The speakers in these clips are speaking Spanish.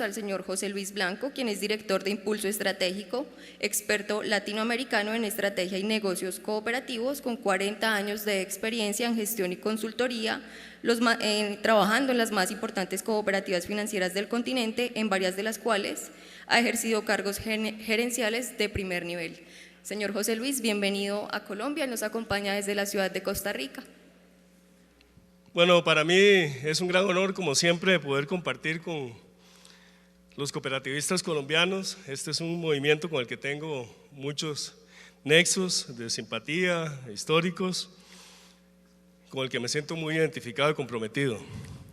al señor José Luis Blanco, quien es director de Impulso Estratégico, experto latinoamericano en estrategia y negocios cooperativos, con 40 años de experiencia en gestión y consultoría, trabajando en las más importantes cooperativas financieras del continente, en varias de las cuales ha ejercido cargos gerenciales de primer nivel. Señor José Luis, bienvenido a Colombia, nos acompaña desde la ciudad de Costa Rica. Bueno, para mí es un gran honor, como siempre, poder compartir con los cooperativistas colombianos. Este es un movimiento con el que tengo muchos nexos de simpatía, históricos, con el que me siento muy identificado y comprometido.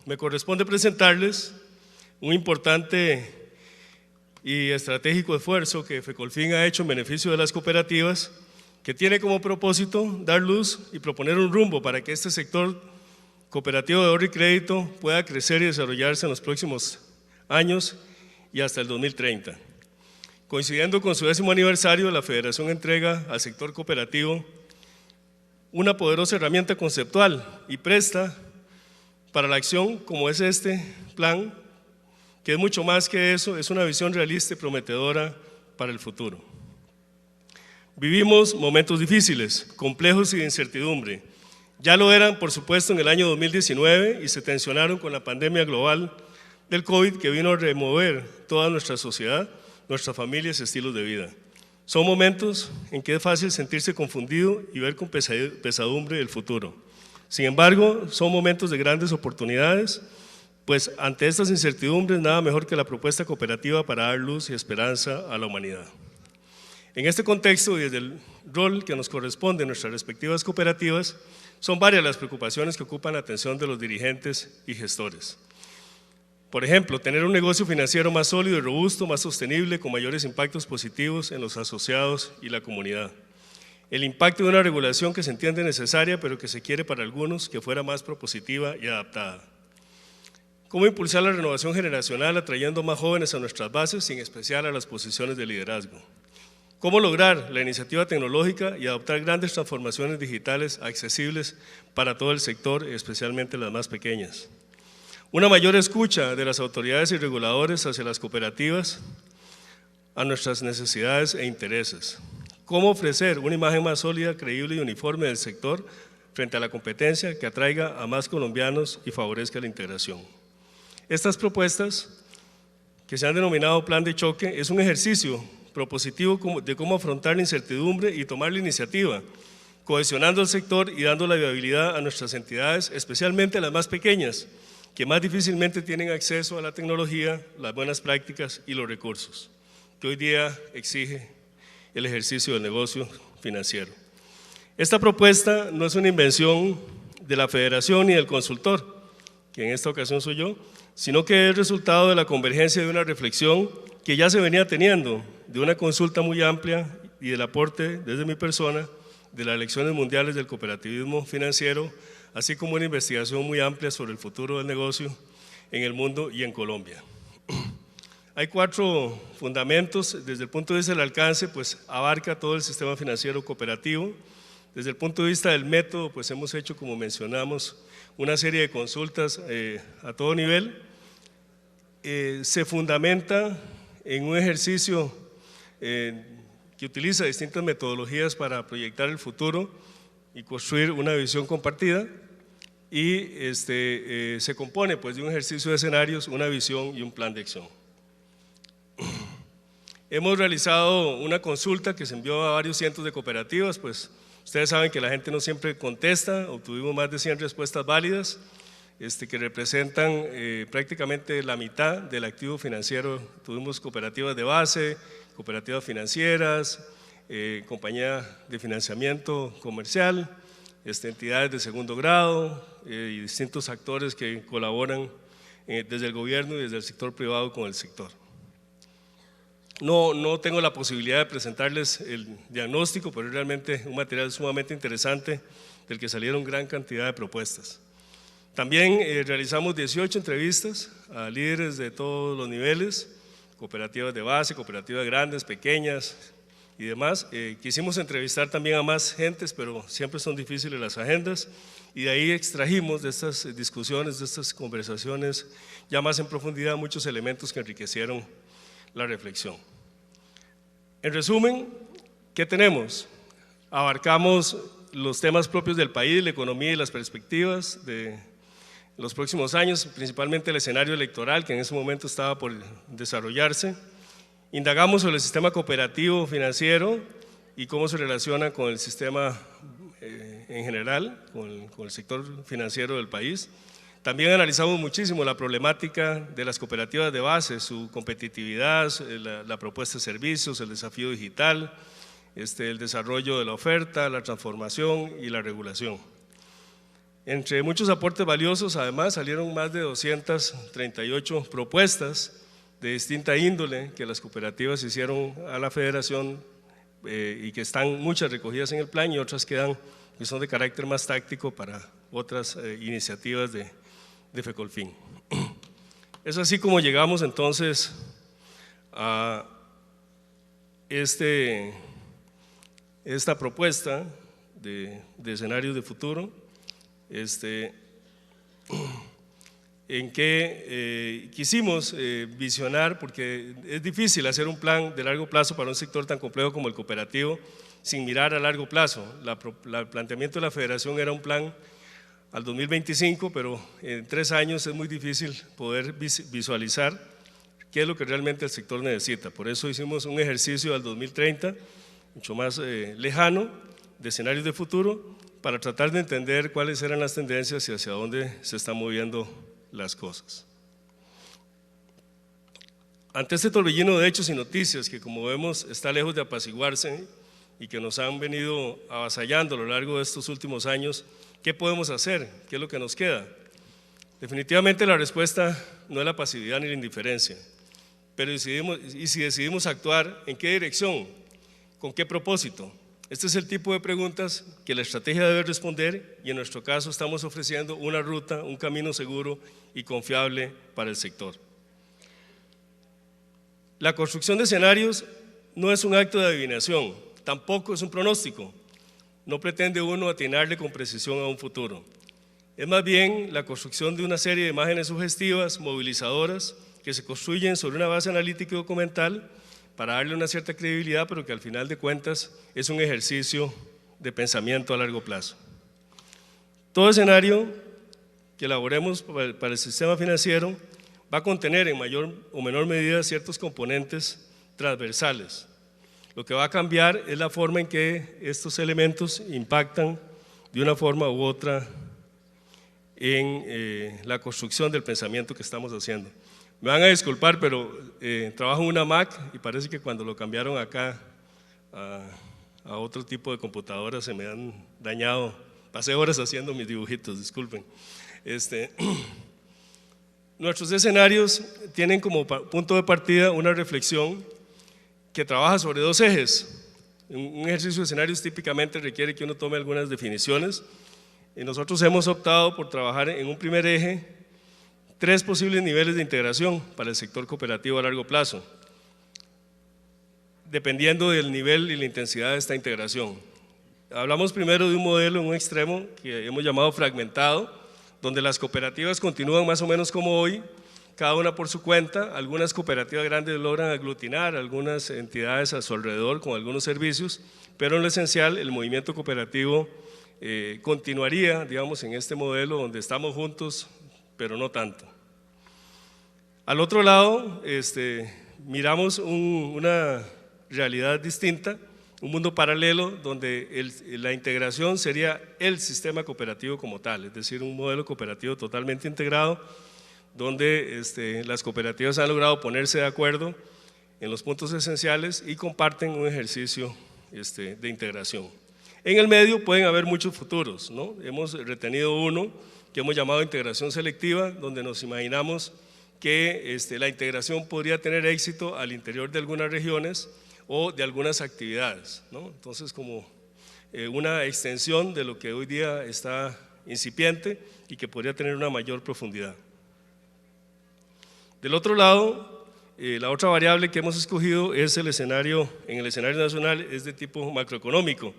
Me corresponde presentarles un importante y estratégico esfuerzo que FECOLFIN ha hecho en beneficio de las cooperativas, que tiene como propósito dar luz y proponer un rumbo para que este sector cooperativo de ahorro y crédito pueda crecer y desarrollarse en los próximos años y hasta el 2030. Coincidiendo con su 10º aniversario, la Federación entrega al sector cooperativo una poderosa herramienta conceptual y presta para la acción, como es este plan, que es mucho más que eso, es una visión realista y prometedora para el futuro. Vivimos momentos difíciles, complejos y de incertidumbre. Ya lo eran, por supuesto, en el año 2019 y se tensionaron con la pandemia global del COVID, que vino a remover toda nuestra sociedad, nuestras familias y estilos de vida. Son momentos en que es fácil sentirse confundido y ver con pesadumbre el futuro. Sin embargo, son momentos de grandes oportunidades, pues ante estas incertidumbres nada mejor que la propuesta cooperativa para dar luz y esperanza a la humanidad. En este contexto y desde el rol que nos corresponde en nuestras respectivas cooperativas, son varias las preocupaciones que ocupan la atención de los dirigentes y gestores. Por ejemplo, tener un negocio financiero más sólido y robusto, más sostenible, con mayores impactos positivos en los asociados y la comunidad. El impacto de una regulación que se entiende necesaria, pero que se quiere para algunos que fuera más propositiva y adaptada. Cómo impulsar la renovación generacional atrayendo más jóvenes a nuestras bases y en especial a las posiciones de liderazgo. Cómo lograr la iniciativa tecnológica y adoptar grandes transformaciones digitales accesibles para todo el sector, especialmente las más pequeñas. Una mayor escucha de las autoridades y reguladores hacia las cooperativas, a nuestras necesidades e intereses. Cómo ofrecer una imagen más sólida, creíble y uniforme del sector frente a la competencia que atraiga a más colombianos y favorezca la integración. Estas propuestas, que se han denominado plan de choque, es un ejercicio propositivo de cómo afrontar la incertidumbre y tomar la iniciativa, cohesionando el sector y dando la viabilidad a nuestras entidades, especialmente a las más pequeñas, que más difícilmente tienen acceso a la tecnología, las buenas prácticas y los recursos, que hoy día exige el ejercicio del negocio financiero. Esta propuesta no es una invención de la Federación ni del consultor, que en esta ocasión soy yo, sino que es resultado de la convergencia de una reflexión que ya se venía teniendo, de una consulta muy amplia y del aporte desde mi persona de las elecciones mundiales del cooperativismo financiero, así como una investigación muy amplia sobre el futuro del negocio en el mundo y en Colombia. Hay 4 fundamentos. Desde el punto de vista del alcance, pues abarca todo el sistema financiero cooperativo. Desde el punto de vista del método, pues hemos hecho, como mencionamos, una serie de consultas a todo nivel. Se fundamenta en un ejercicio que utiliza distintas metodologías para proyectar el futuro y construir una visión compartida, y se compone pues de un ejercicio de escenarios, una visión y un plan de acción. Hemos realizado una consulta que se envió a varios cientos de cooperativas, pues ustedes saben que la gente no siempre contesta. Obtuvimos más de 100 respuestas válidas, que representan prácticamente la mitad del activo financiero. Tuvimos cooperativas de base, cooperativas financieras, compañía de financiamiento comercial, entidades de segundo grado y distintos actores que colaboran desde el gobierno y desde el sector privado con el sector. No tengo la posibilidad de presentarles el diagnóstico, pero es realmente un material sumamente interesante del que salieron gran cantidad de propuestas. También realizamos 18 entrevistas a líderes de todos los niveles, cooperativas de base, cooperativas grandes, pequeñas, y demás. Quisimos entrevistar también a más gentes, pero siempre son difíciles las agendas, y de ahí extrajimos de estas discusiones, de estas conversaciones, ya más en profundidad, muchos elementos que enriquecieron la reflexión. En resumen, ¿qué tenemos? Abarcamos los temas propios del país, la economía y las perspectivas de los próximos años, principalmente el escenario electoral que en ese momento estaba por desarrollarse. Indagamos sobre el sistema cooperativo financiero y cómo se relaciona con el sistema en general, con el sector financiero del país. También analizamos muchísimo la problemática de las cooperativas de base, su competitividad, la propuesta de servicios, el desafío digital, el desarrollo de la oferta, la transformación y la regulación. Entre muchos aportes valiosos, además, salieron más de 238 propuestas de distinta índole que las cooperativas hicieron a la federación y que están muchas recogidas en el plan y otras que son de carácter más táctico para otras iniciativas de FECOLFIN. Es así como llegamos entonces a esta propuesta de escenarios de futuro, en que quisimos visionar, porque es difícil hacer un plan de largo plazo para un sector tan complejo como el cooperativo sin mirar a largo plazo. El planteamiento de la federación era un plan al 2025, pero en 3 años es muy difícil poder visualizar qué es lo que realmente el sector necesita. Por eso hicimos un ejercicio al 2030, mucho más lejano, de escenarios de futuro, para tratar de entender cuáles eran las tendencias y hacia dónde se están moviendo las cosas. Ante este torbellino de hechos y noticias que, como vemos, está lejos de apaciguarse y que nos han venido avasallando a lo largo de estos últimos años, ¿qué podemos hacer? ¿Qué es lo que nos queda? Definitivamente la respuesta no es la pasividad ni la indiferencia, pero si decidimos actuar, ¿en qué dirección? ¿Con qué propósito? Este es el tipo de preguntas que la estrategia debe responder, y en nuestro caso estamos ofreciendo una ruta, un camino seguro y confiable para el sector. La construcción de escenarios no es un acto de adivinación, tampoco es un pronóstico. No pretende uno atinarle con precisión a un futuro. Es más bien la construcción de una serie de imágenes sugestivas, movilizadoras, que se construyen sobre una base analítica y documental para darle una cierta credibilidad, pero que al final de cuentas es un ejercicio de pensamiento a largo plazo. Todo escenario que elaboremos para el sistema financiero va a contener en mayor o menor medida ciertos componentes transversales. Lo que va a cambiar es la forma en que estos elementos impactan de una forma u otra en la construcción del pensamiento que estamos haciendo. Me van a disculpar, pero trabajo en una Mac y parece que cuando lo cambiaron acá a otro tipo de computadoras se me han dañado. Pasé horas haciendo mis dibujitos, disculpen. Nuestros escenarios tienen como punto de partida una reflexión que trabaja sobre 2 ejes. Un ejercicio de escenarios típicamente requiere que uno tome algunas definiciones, y nosotros hemos optado por trabajar en un primer eje 3 posibles niveles de integración para el sector cooperativo a largo plazo, dependiendo del nivel y la intensidad de esta integración. Hablamos primero de un modelo en un extremo que hemos llamado fragmentado, donde las cooperativas continúan más o menos como hoy, cada una por su cuenta. Algunas cooperativas grandes logran aglutinar algunas entidades a su alrededor con algunos servicios, pero en lo esencial el movimiento cooperativo continuaría, digamos, en este modelo donde estamos juntos, pero no tanto. Al otro lado, miramos una realidad distinta, un mundo paralelo donde la integración sería el sistema cooperativo como tal, es decir, un modelo cooperativo totalmente integrado, donde las cooperativas han logrado ponerse de acuerdo en los puntos esenciales y comparten un ejercicio de integración. En el medio pueden haber muchos futuros, ¿no? Hemos retenido uno que hemos llamado integración selectiva, donde nos imaginamos que la integración podría tener éxito al interior de algunas regiones o de algunas actividades, ¿no? Entonces, como una extensión de lo que hoy día está incipiente y que podría tener una mayor profundidad. Del otro lado, La otra variable que hemos escogido es el escenario, en el escenario nacional es de tipo macroeconómico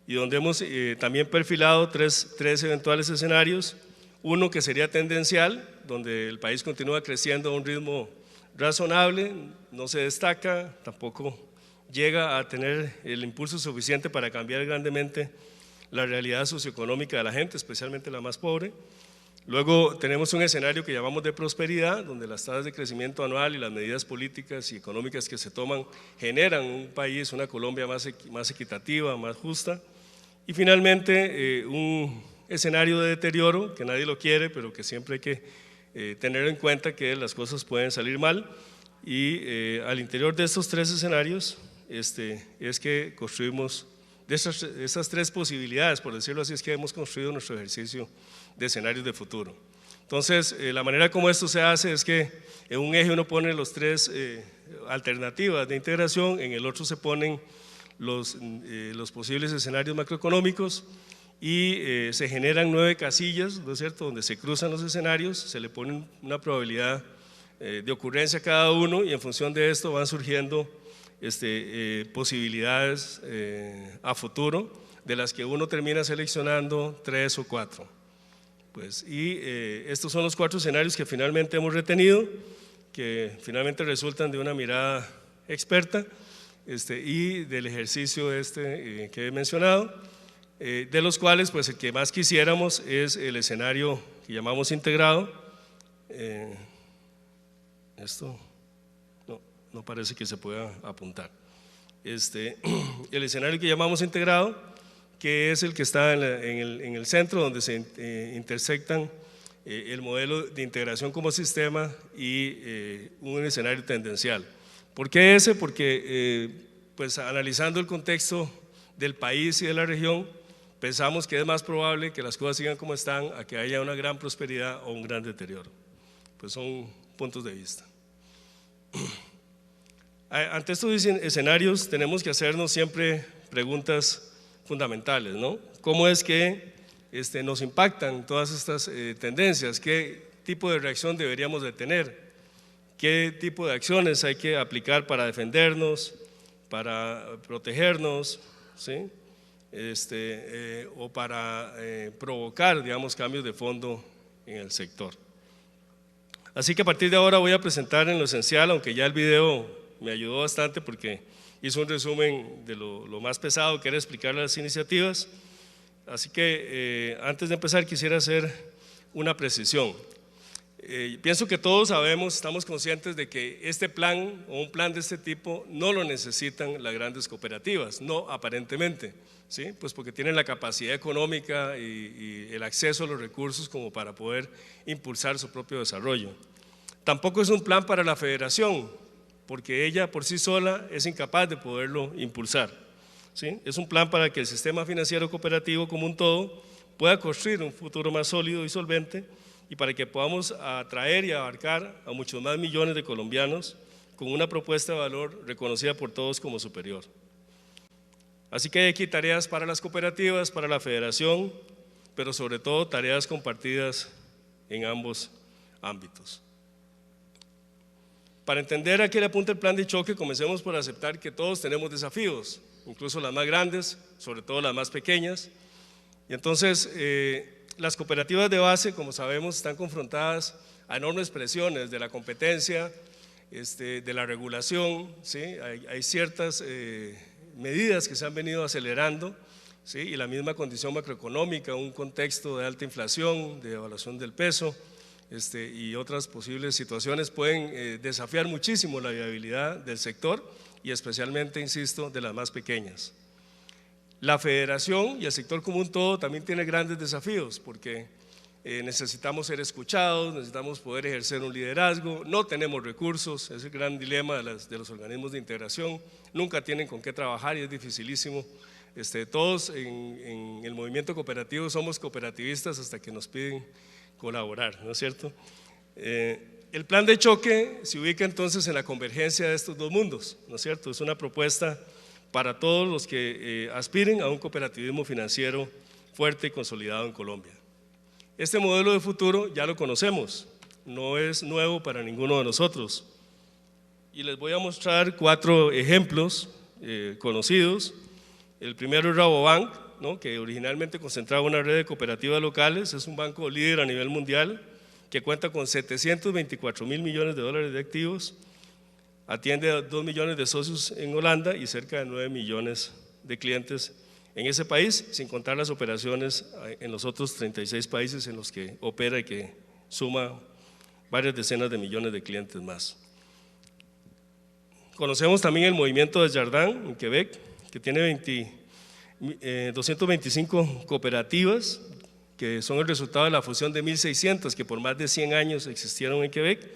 y donde hemos también perfilado tres eventuales escenarios. Uno que sería tendencial, donde el país continúa creciendo a un ritmo razonable, no se destaca, tampoco llega a tener el impulso suficiente para cambiar grandemente la realidad socioeconómica de la gente, especialmente la más pobre. Luego tenemos un escenario que llamamos de prosperidad, donde las tasas de crecimiento anual y las medidas políticas y económicas que se toman generan un país, una Colombia más equitativa, más justa. Y finalmente un escenario de deterioro, que nadie lo quiere, pero que siempre hay que tener en cuenta que las cosas pueden salir mal. Y al interior de estos tres escenarios es que construimos, de esas tres posibilidades, por decirlo así, es que hemos construido nuestro ejercicio de escenarios de futuro. Entonces, la manera como esto se hace es que en un eje uno pone los tres alternativas de integración, en el otro se ponen los posibles escenarios macroeconómicos y se generan 9 casillas, ¿no es cierto?, donde se cruzan los escenarios, se le pone una probabilidad de ocurrencia a cada uno y en función de esto van surgiendo posibilidades a futuro, de las que uno termina seleccionando 3 o 4. Pues, estos son los 4 escenarios que finalmente hemos retenido, que finalmente resultan de una mirada experta y del ejercicio que he mencionado, de los cuales pues el que más quisiéramos es el escenario que llamamos integrado. Esto no parece que se pueda apuntar. El escenario que llamamos integrado, que es el que está en el centro, donde se intersectan el modelo de integración como sistema y un escenario tendencial. ¿Por qué ese? Porque pues analizando el contexto del país y de la región, pensamos que es más probable que las cosas sigan como están a que haya una gran prosperidad o un gran deterioro. Pues son puntos de vista. Ante estos escenarios tenemos que hacernos siempre preguntas fundamentales, ¿no? ¿Cómo es que nos impactan todas estas tendencias? ¿Qué tipo de reacción deberíamos de tener? ¿Qué tipo de acciones hay que aplicar para defendernos, para protegernos, ¿sí? O para provocar, digamos, cambios de fondo en el sector? Así que a partir de ahora voy a presentar en lo esencial, aunque ya el video me ayudó bastante porque hizo un resumen de lo más pesado que era explicar las iniciativas. Así que antes de empezar quisiera hacer una precisión. Pienso que todos sabemos, estamos conscientes de que este plan o un plan de este tipo no lo necesitan las grandes cooperativas, no aparentemente, ¿sí? Pues porque tienen la capacidad económica y el acceso a los recursos como para poder impulsar su propio desarrollo. Tampoco es un plan para la federación, porque ella por sí sola es incapaz de poderlo impulsar, ¿sí? Es un plan para que el sistema financiero cooperativo como un todo pueda construir un futuro más sólido y solvente y para que podamos atraer y abarcar a muchos más millones de colombianos con una propuesta de valor reconocida por todos como superior. Así que hay aquí tareas para las cooperativas, para la federación, pero sobre todo tareas compartidas en ambos ámbitos. Para entender a qué le apunta el plan de choque, comencemos por aceptar que todos tenemos desafíos, incluso las más grandes, sobre todo las más pequeñas. Y entonces, las cooperativas de base, como sabemos, están confrontadas a enormes presiones de la competencia, de la regulación, ¿sí? Hay ciertas medidas que se han venido acelerando, ¿sí? Y la misma condición macroeconómica, un contexto de alta inflación, de devaluación del peso, y otras posibles situaciones pueden desafiar muchísimo la viabilidad del sector y especialmente, insisto, de las más pequeñas. La federación y el sector como un todo también tiene grandes desafíos porque necesitamos ser escuchados, necesitamos poder ejercer un liderazgo, no tenemos recursos, es el gran dilema de los organismos de integración, nunca tienen con qué trabajar y es dificilísimo. Todos en el movimiento cooperativo somos cooperativistas hasta que nos piden colaborar, ¿no es cierto? El plan de choque se ubica entonces en la convergencia de estos dos mundos, ¿no es cierto? Es una propuesta para todos los que aspiren a un cooperativismo financiero fuerte y consolidado en Colombia. Este modelo de futuro ya lo conocemos, no es nuevo para ninguno de nosotros. y les voy a mostrar 4 ejemplos conocidos. El primero es Rabobank, ¿no?, que originalmente concentraba una red de cooperativas locales, es un banco líder a nivel mundial que cuenta con 724.000 millones de dólares de activos, atiende a 2 millones de socios en Holanda y cerca de 9 millones de clientes en ese país, sin contar las operaciones en los otros 36 países en los que opera y que suma varias decenas de millones de clientes más. Conocemos también el movimiento de Desjardins en Quebec, que tiene 225 cooperativas que son el resultado de la fusión de 1.600 que por más de 100 años existieron en Quebec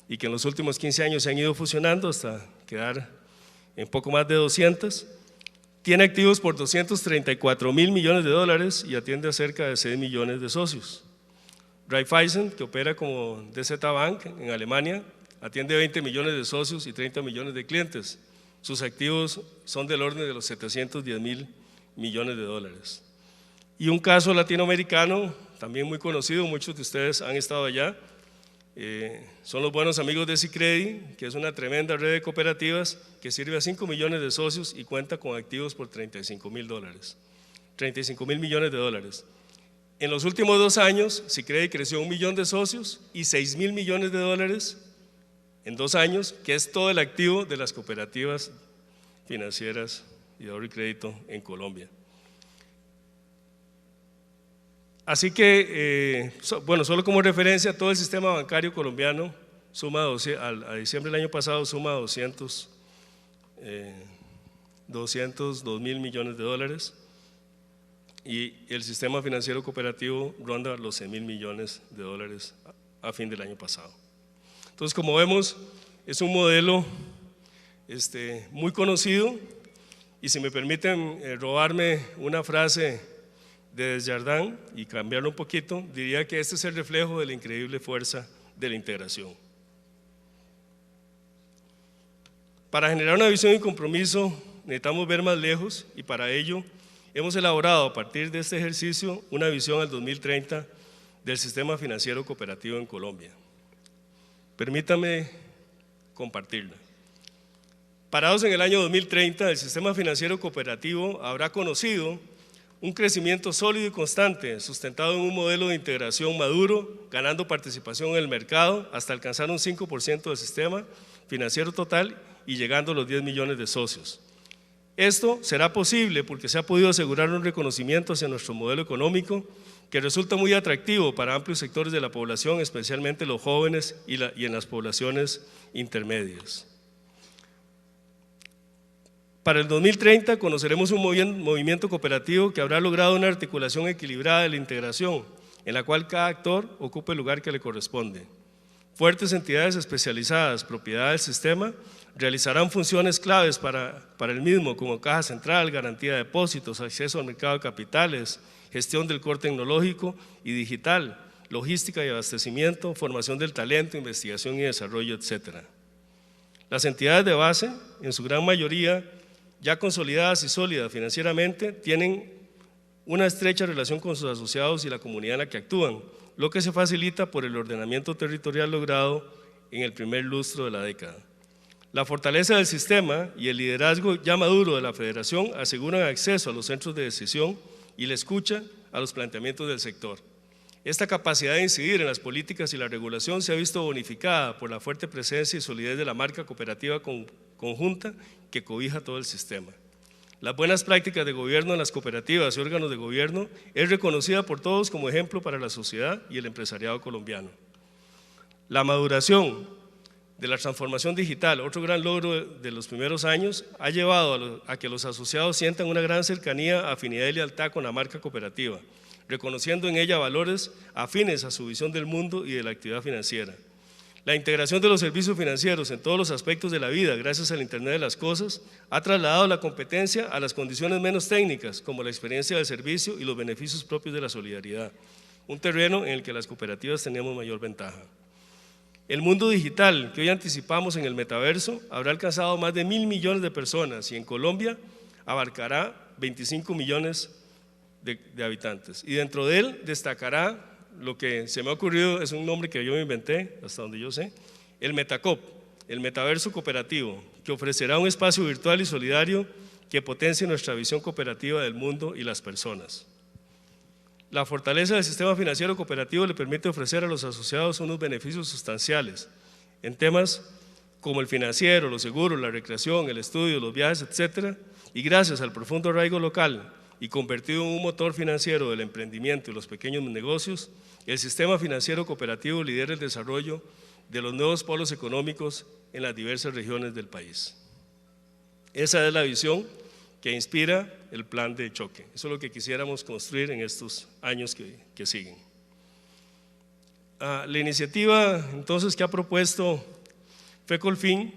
y que en los últimos 15 años se han ido fusionando hasta quedar en poco más de 200. Tiene activos por 234.000 millones de dólares y atiende a cerca de 6 millones de socios. Raiffeisen, que opera como DZ Bank en Alemania, atiende 20 millones de socios y 30 millones de clientes. Sus activos son del orden de los 710.000 millones de dólares. Y un caso latinoamericano, también muy conocido, muchos de ustedes han estado allá, son los buenos amigos de Sicredi, que es una tremenda red de cooperativas que sirve a 5 millones de socios y cuenta con activos por 35.000 millones de dólares. En los últimos 2 años, Sicredi creció 1 millón de socios y 6.000 millones de dólares en 2 años, que es todo el activo de las cooperativas financieras y de ahorro y crédito en Colombia. Así que, bueno, solo como referencia, todo el sistema bancario colombiano suma a diciembre del año pasado suma 202.000 millones de dólares y el sistema financiero cooperativo ronda los 100.000 millones de dólares a fin del año pasado. Entonces, como vemos, es un modelo muy conocido y si me permiten robarme una frase de Desjardins y cambiarlo un poquito, diría que este es el reflejo de la increíble fuerza de la integración. Para generar una visión y compromiso necesitamos ver más lejos y para ello hemos elaborado a partir de este ejercicio una visión al 2030 del sistema financiero cooperativo en Colombia. Permítame compartirla. Parados en el año 2030, el sistema financiero cooperativo habrá conocido un crecimiento sólido y constante, sustentado en un modelo de integración maduro, ganando participación en el mercado hasta alcanzar un 5% del sistema financiero total y llegando a los 10 millones de socios. Esto será posible porque se ha podido asegurar un reconocimiento hacia nuestro modelo económico que resulta muy atractivo para amplios sectores de la población, especialmente los jóvenes y en las poblaciones intermedias. Para el 2030 conoceremos un movimiento cooperativo que habrá logrado una articulación equilibrada de la integración, en la cual cada actor ocupa el lugar que le corresponde. Fuertes entidades especializadas, propiedad del sistema, realizarán funciones claves para el mismo, como caja central, garantía de depósitos, acceso al mercado de capitales, gestión del core tecnológico y digital, logística y abastecimiento, formación del talento, investigación y desarrollo, etc. Las entidades de base, en su gran mayoría, ya consolidadas y sólidas financieramente, tienen una estrecha relación con sus asociados y la comunidad en la que actúan, lo que se facilita por el ordenamiento territorial logrado en el primer lustro de la década. La fortaleza del sistema y el liderazgo ya maduro de la federación aseguran acceso a los centros de decisión y la escucha a los planteamientos del sector. Esta capacidad de incidir en las políticas y la regulación se ha visto bonificada por la fuerte presencia y solidez de la marca cooperativa conjunta que cobija todo el sistema. Las buenas prácticas de gobierno en las cooperativas y órganos de gobierno es reconocida por todos como ejemplo para la sociedad y el empresariado colombiano. La maduración de la transformación digital, otro gran logro de los primeros años, ha llevado a que los asociados sientan una gran cercanía, afinidad y lealtad con la marca cooperativa, reconociendo en ella valores afines a su visión del mundo y de la actividad financiera. La integración de los servicios financieros en todos los aspectos de la vida, gracias al Internet de las Cosas, ha trasladado la competencia a las condiciones menos técnicas, como la experiencia del servicio y los beneficios propios de la solidaridad, un terreno en el que las cooperativas tenemos mayor ventaja. El mundo digital, que hoy anticipamos en el metaverso, habrá alcanzado más de 1.000 millones de personas y en Colombia abarcará 25 millones de habitantes. Y dentro de él destacará lo que se me ha ocurrido, es un nombre que yo me inventé, hasta donde yo sé, el Metacop, el metaverso cooperativo, que ofrecerá un espacio virtual y solidario que potencie nuestra visión cooperativa del mundo y las personas. La fortaleza del sistema financiero cooperativo le permite ofrecer a los asociados unos beneficios sustanciales en temas como el financiero, los seguros, la recreación, el estudio, los viajes, etc. Y gracias al profundo arraigo local y convertido en un motor financiero del emprendimiento y los pequeños negocios, el sistema financiero cooperativo lidera el desarrollo de los nuevos polos económicos en las diversas regiones del país. Esa es la visión que inspira el plan de choque. Eso es lo que quisiéramos construir en estos años que siguen. La iniciativa entonces que ha propuesto FECOLFIN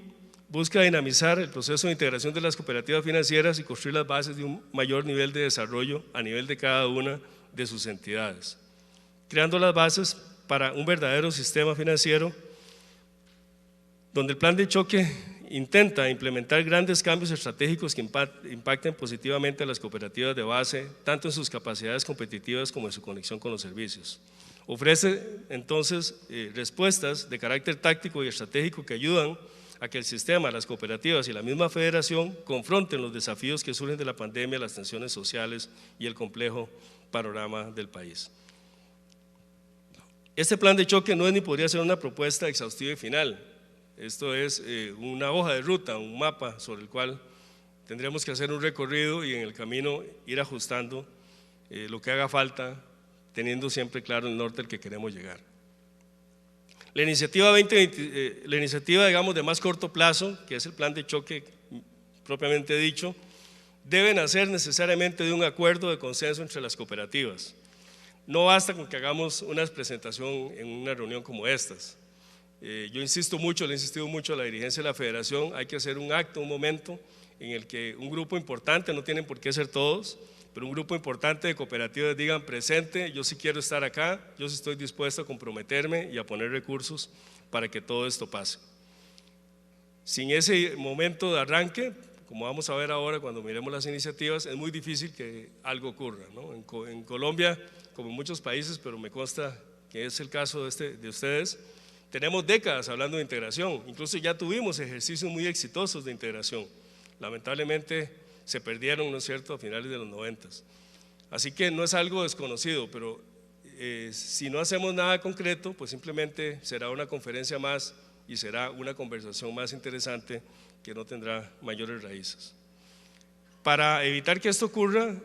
busca dinamizar el proceso de integración de las cooperativas financieras y construir las bases de un mayor nivel de desarrollo a nivel de cada una de sus entidades, creando las bases para un verdadero sistema financiero donde el plan de choque intenta implementar grandes cambios estratégicos que impacten positivamente a las cooperativas de base, tanto en sus capacidades competitivas como en su conexión con los servicios. Ofrece entonces respuestas de carácter táctico y estratégico que ayudan a que el sistema, las cooperativas y la misma federación confronten los desafíos que surgen de la pandemia, las tensiones sociales y el complejo panorama del país. Este plan de choque no es ni podría ser una propuesta exhaustiva y final. Esto es una hoja de ruta, un mapa sobre el cual tendremos que hacer un recorrido y en el camino ir ajustando lo que haga falta, teniendo siempre claro el norte al que queremos llegar. La iniciativa digamos de más corto plazo, que es el plan de choque propiamente dicho, debe nacer necesariamente de un acuerdo de consenso entre las cooperativas. No basta con que hagamos una presentación en una reunión como estas. Yo insisto mucho, le he insistido mucho a la dirigencia de la federación, hay que hacer un acto, un momento en el que un grupo importante, no tienen por qué ser todos, pero un grupo importante de cooperativas digan presente, yo sí quiero estar acá, yo sí estoy dispuesto a comprometerme y a poner recursos para que todo esto pase. Sin ese momento de arranque, como vamos a ver ahora cuando miremos las iniciativas, es muy difícil que algo ocurra, ¿no? En Colombia, como en muchos países, pero me consta que es el caso de ustedes, tenemos décadas hablando de integración, incluso ya tuvimos ejercicios muy exitosos de integración. Lamentablemente se perdieron, ¿no es cierto?, a finales de los 90. Así que no es algo desconocido, pero si no hacemos nada concreto, pues simplemente será una conferencia más y será una conversación más interesante que no tendrá mayores raíces. Para evitar que esto ocurra,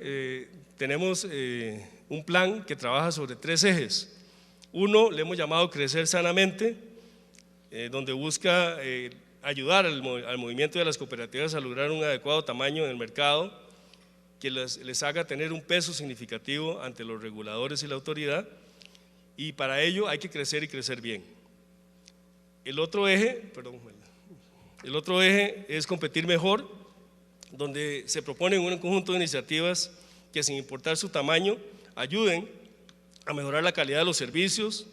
tenemos un plan que trabaja sobre 3 ejes. Uno le hemos llamado Crecer Sanamente, donde busca ayudar al movimiento de las cooperativas a lograr un adecuado tamaño en el mercado que les haga tener un peso significativo ante los reguladores y la autoridad, y para ello hay que crecer y crecer bien. El otro eje es Competir Mejor, donde se proponen un conjunto de iniciativas que sin importar su tamaño ayuden a mejorar la calidad de los servicios,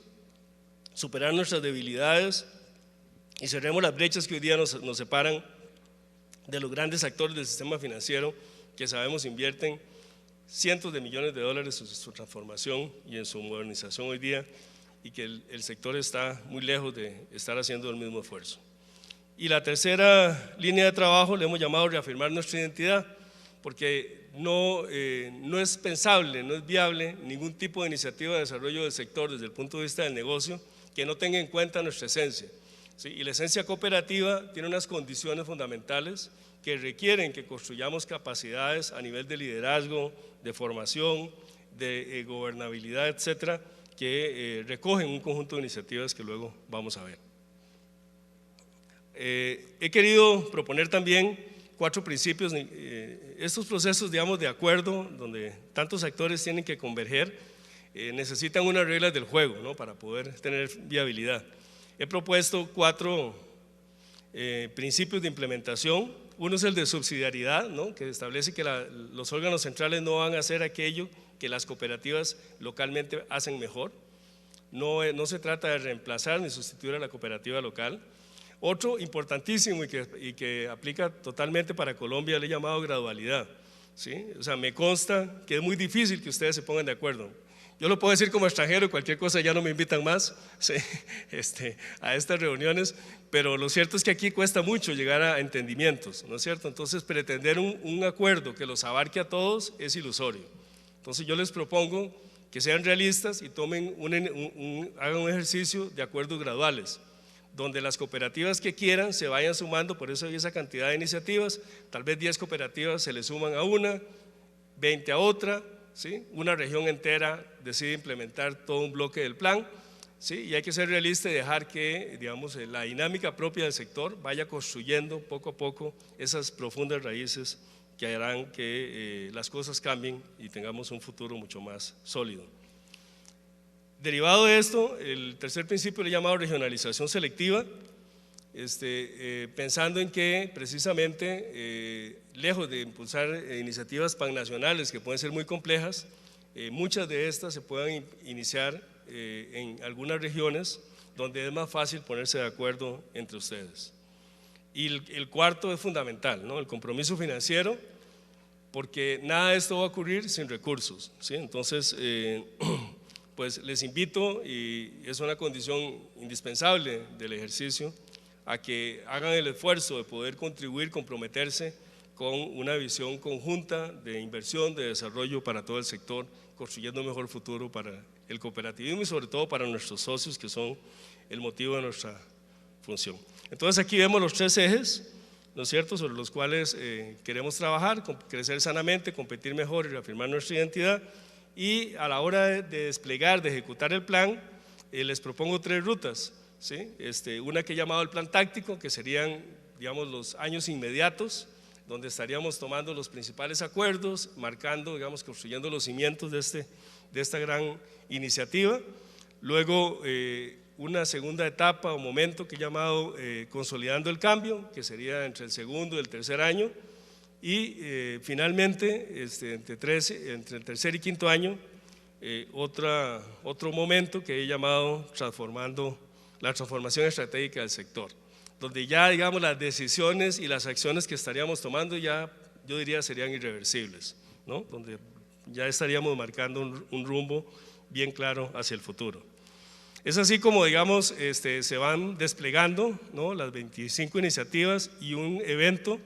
superar nuestras debilidades y cerremos las brechas que hoy día nos separan de los grandes actores del sistema financiero que sabemos invierten cientos de millones de dólares en su transformación y en su modernización hoy día, y que el sector está muy lejos de estar haciendo el mismo esfuerzo. Y la tercera línea de trabajo le hemos llamado Reafirmar nuestra identidad, porque no es pensable, no es viable ningún tipo de iniciativa de desarrollo del sector desde el punto de vista del negocio que no tenga en cuenta nuestra esencia. ¿Sí? Y la esencia cooperativa tiene unas condiciones fundamentales que requieren que construyamos capacidades a nivel de liderazgo, de formación, de gobernabilidad, etcétera, que recogen un conjunto de iniciativas que luego vamos a ver. He querido proponer también 4 principios, estos procesos, digamos, de acuerdo, donde tantos actores tienen que converger, necesitan unas reglas del juego, ¿no?, para poder tener viabilidad. He propuesto 4 principios de implementación. Uno es el de subsidiariedad, ¿no?, que establece que los órganos centrales no van a hacer aquello que las cooperativas localmente hacen mejor. No se trata de reemplazar ni sustituir a la cooperativa local. Otro importantísimo y que aplica totalmente para Colombia, le he llamado gradualidad, ¿sí? O sea, me consta que es muy difícil que ustedes se pongan de acuerdo. Yo lo puedo decir como extranjero, cualquier cosa ya no me invitan más, sí, a estas reuniones, pero lo cierto es que aquí cuesta mucho llegar a entendimientos, ¿no es cierto? Entonces pretender un acuerdo que los abarque a todos es ilusorio. Entonces yo les propongo que sean realistas y tomen hagan un ejercicio de acuerdos graduales, donde las cooperativas que quieran se vayan sumando, por eso hay esa cantidad de iniciativas, tal vez 10 cooperativas se le suman a una, 20 a otra, ¿sí? Una región entera decide implementar todo un bloque del plan, ¿sí? Y hay que ser realista y dejar que, digamos, la dinámica propia del sector vaya construyendo poco a poco esas profundas raíces que harán que las cosas cambien y tengamos un futuro mucho más sólido. Derivado de esto, el tercer principio le he llamado regionalización selectiva, pensando en que precisamente lejos de impulsar iniciativas pannacionales que pueden ser muy complejas, muchas de estas se puedan iniciar en algunas regiones donde es más fácil ponerse de acuerdo entre ustedes. Y el cuarto es fundamental, ¿no? El compromiso financiero, porque nada de esto va a ocurrir sin recursos, ¿sí? Entonces, pues les invito, y es una condición indispensable del ejercicio, a que hagan el esfuerzo de poder contribuir, comprometerse con una visión conjunta de inversión, de desarrollo para todo el sector, construyendo un mejor futuro para el cooperativismo y sobre todo para nuestros socios, que son el motivo de nuestra función. Entonces aquí vemos los 3 ejes, ¿no es cierto?, sobre los cuales queremos trabajar, crecer sanamente, competir mejor y reafirmar nuestra identidad. Y a la hora de desplegar, de ejecutar el plan, les propongo 3 rutas, ¿sí? Una que he llamado el plan táctico, que serían, digamos, los años inmediatos, donde estaríamos tomando los principales acuerdos, marcando, digamos, construyendo los cimientos de esta gran iniciativa. Luego, una segunda etapa o momento que he llamado consolidando el cambio, que sería entre el segundo y el tercer año. Y finalmente, entre el tercer y quinto año, otro momento que he llamado la transformación estratégica del sector, donde ya, digamos, las decisiones y las acciones que estaríamos tomando ya, yo diría, serían irreversibles, ¿no? Donde ya estaríamos marcando un rumbo bien claro hacia el futuro. Es así como, digamos, se van desplegando, ¿no?, las 25 iniciativas y un evento,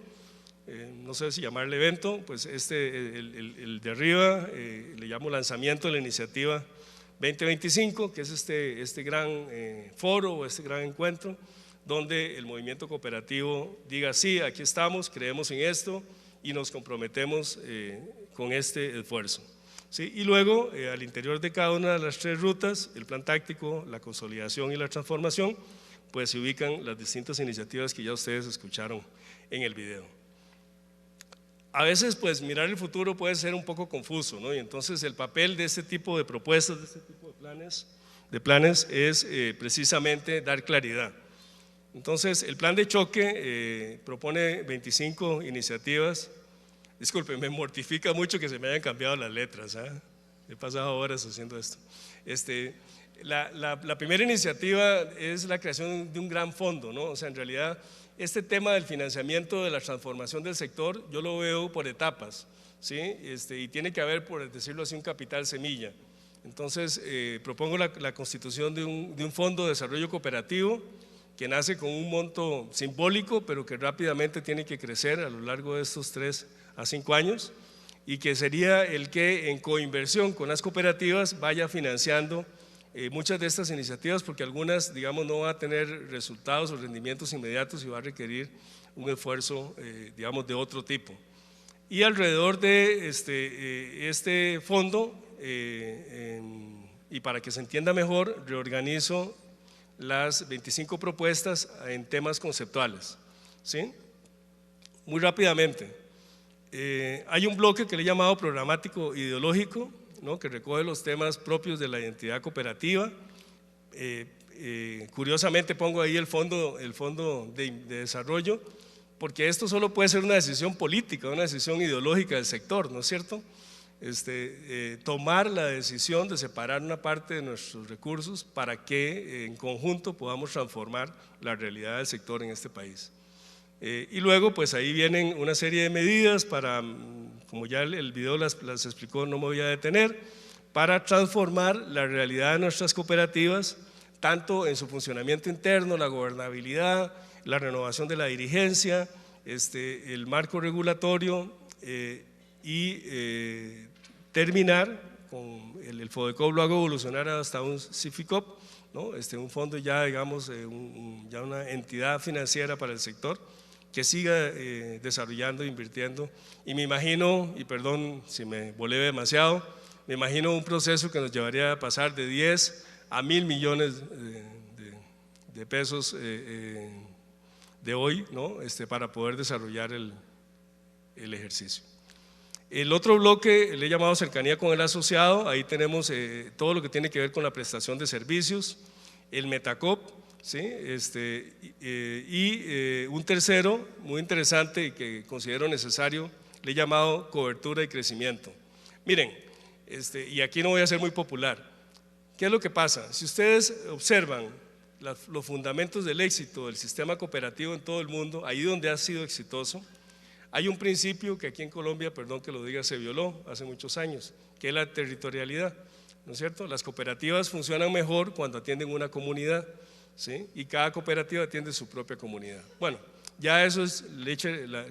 no sé si llamarle evento, pues el de arriba le llamo lanzamiento de la iniciativa 2025, que es este gran foro o este gran encuentro, donde el movimiento cooperativo diga: sí, aquí estamos, creemos en esto y nos comprometemos con este esfuerzo, ¿sí? Y luego, al interior de cada una de las 3 rutas, el plan táctico, la consolidación y la transformación, pues se ubican las distintas iniciativas que ya ustedes escucharon en el video. A veces, pues, mirar el futuro puede ser un poco confuso, ¿no? Y entonces el papel de este tipo de propuestas, de este tipo de planes es precisamente dar claridad. Entonces, el plan de choque propone 25 iniciativas. Disculpen, me mortifica mucho que se me hayan cambiado las letras, ¿eh? He pasado horas haciendo esto. La primera iniciativa es la creación de un gran fondo, ¿no? O sea, en realidad, este tema del financiamiento de la transformación del sector, yo lo veo por etapas, ¿sí? Y tiene que haber, por decirlo así, un capital semilla. Entonces, propongo la constitución de un fondo de desarrollo cooperativo que nace con un monto simbólico, pero que rápidamente tiene que crecer a lo largo de estos 3 a 5 años, y que sería el que en coinversión con las cooperativas vaya financiando muchas de estas iniciativas, porque algunas, digamos, no van a tener resultados o rendimientos inmediatos y va a requerir un esfuerzo, digamos, de otro tipo. Y alrededor de este fondo, y para que se entienda mejor, reorganizo las 25 propuestas en temas conceptuales, ¿sí? Muy rápidamente, hay un bloque que le he llamado programático ideológico, ¿no?, que recoge los temas propios de la identidad cooperativa. Curiosamente pongo ahí el fondo de desarrollo, porque esto solo puede ser una decisión política, una decisión ideológica del sector, ¿no es cierto? Tomar la decisión de separar una parte de nuestros recursos para que en conjunto podamos transformar la realidad del sector en este país. Y luego, pues ahí vienen una serie de medidas para, como ya el video las explicó, no me voy a detener, para transformar la realidad de nuestras cooperativas, tanto en su funcionamiento interno, la gobernabilidad, la renovación de la dirigencia, el marco regulatorio y terminar con el FODECOP, lo hago evolucionar hasta un CIFICOP, ¿no? Un fondo ya, digamos, ya una entidad financiera para el sector que siga desarrollando e invirtiendo. Y me imagino, y perdón si me volé demasiado, me imagino un proceso que nos llevaría a pasar de 10 a 1.000 millones de pesos de hoy, ¿no? Para poder desarrollar el ejercicio. El otro bloque le he llamado cercanía con el asociado, ahí tenemos todo lo que tiene que ver con la prestación de servicios, el Metacop, ¿sí? Un tercero muy interesante y que considero necesario, le he llamado cobertura y crecimiento. Miren, y aquí no voy a ser muy popular, ¿qué es lo que pasa? Si ustedes observan los fundamentos del éxito del sistema cooperativo en todo el mundo, ahí donde ha sido exitoso, hay un principio que aquí en Colombia, perdón que lo diga, se violó hace muchos años, que es la territorialidad, ¿no es cierto? Las cooperativas funcionan mejor cuando atienden una comunidad, ¿sí? Y cada cooperativa atiende su propia comunidad. Bueno, ya eso es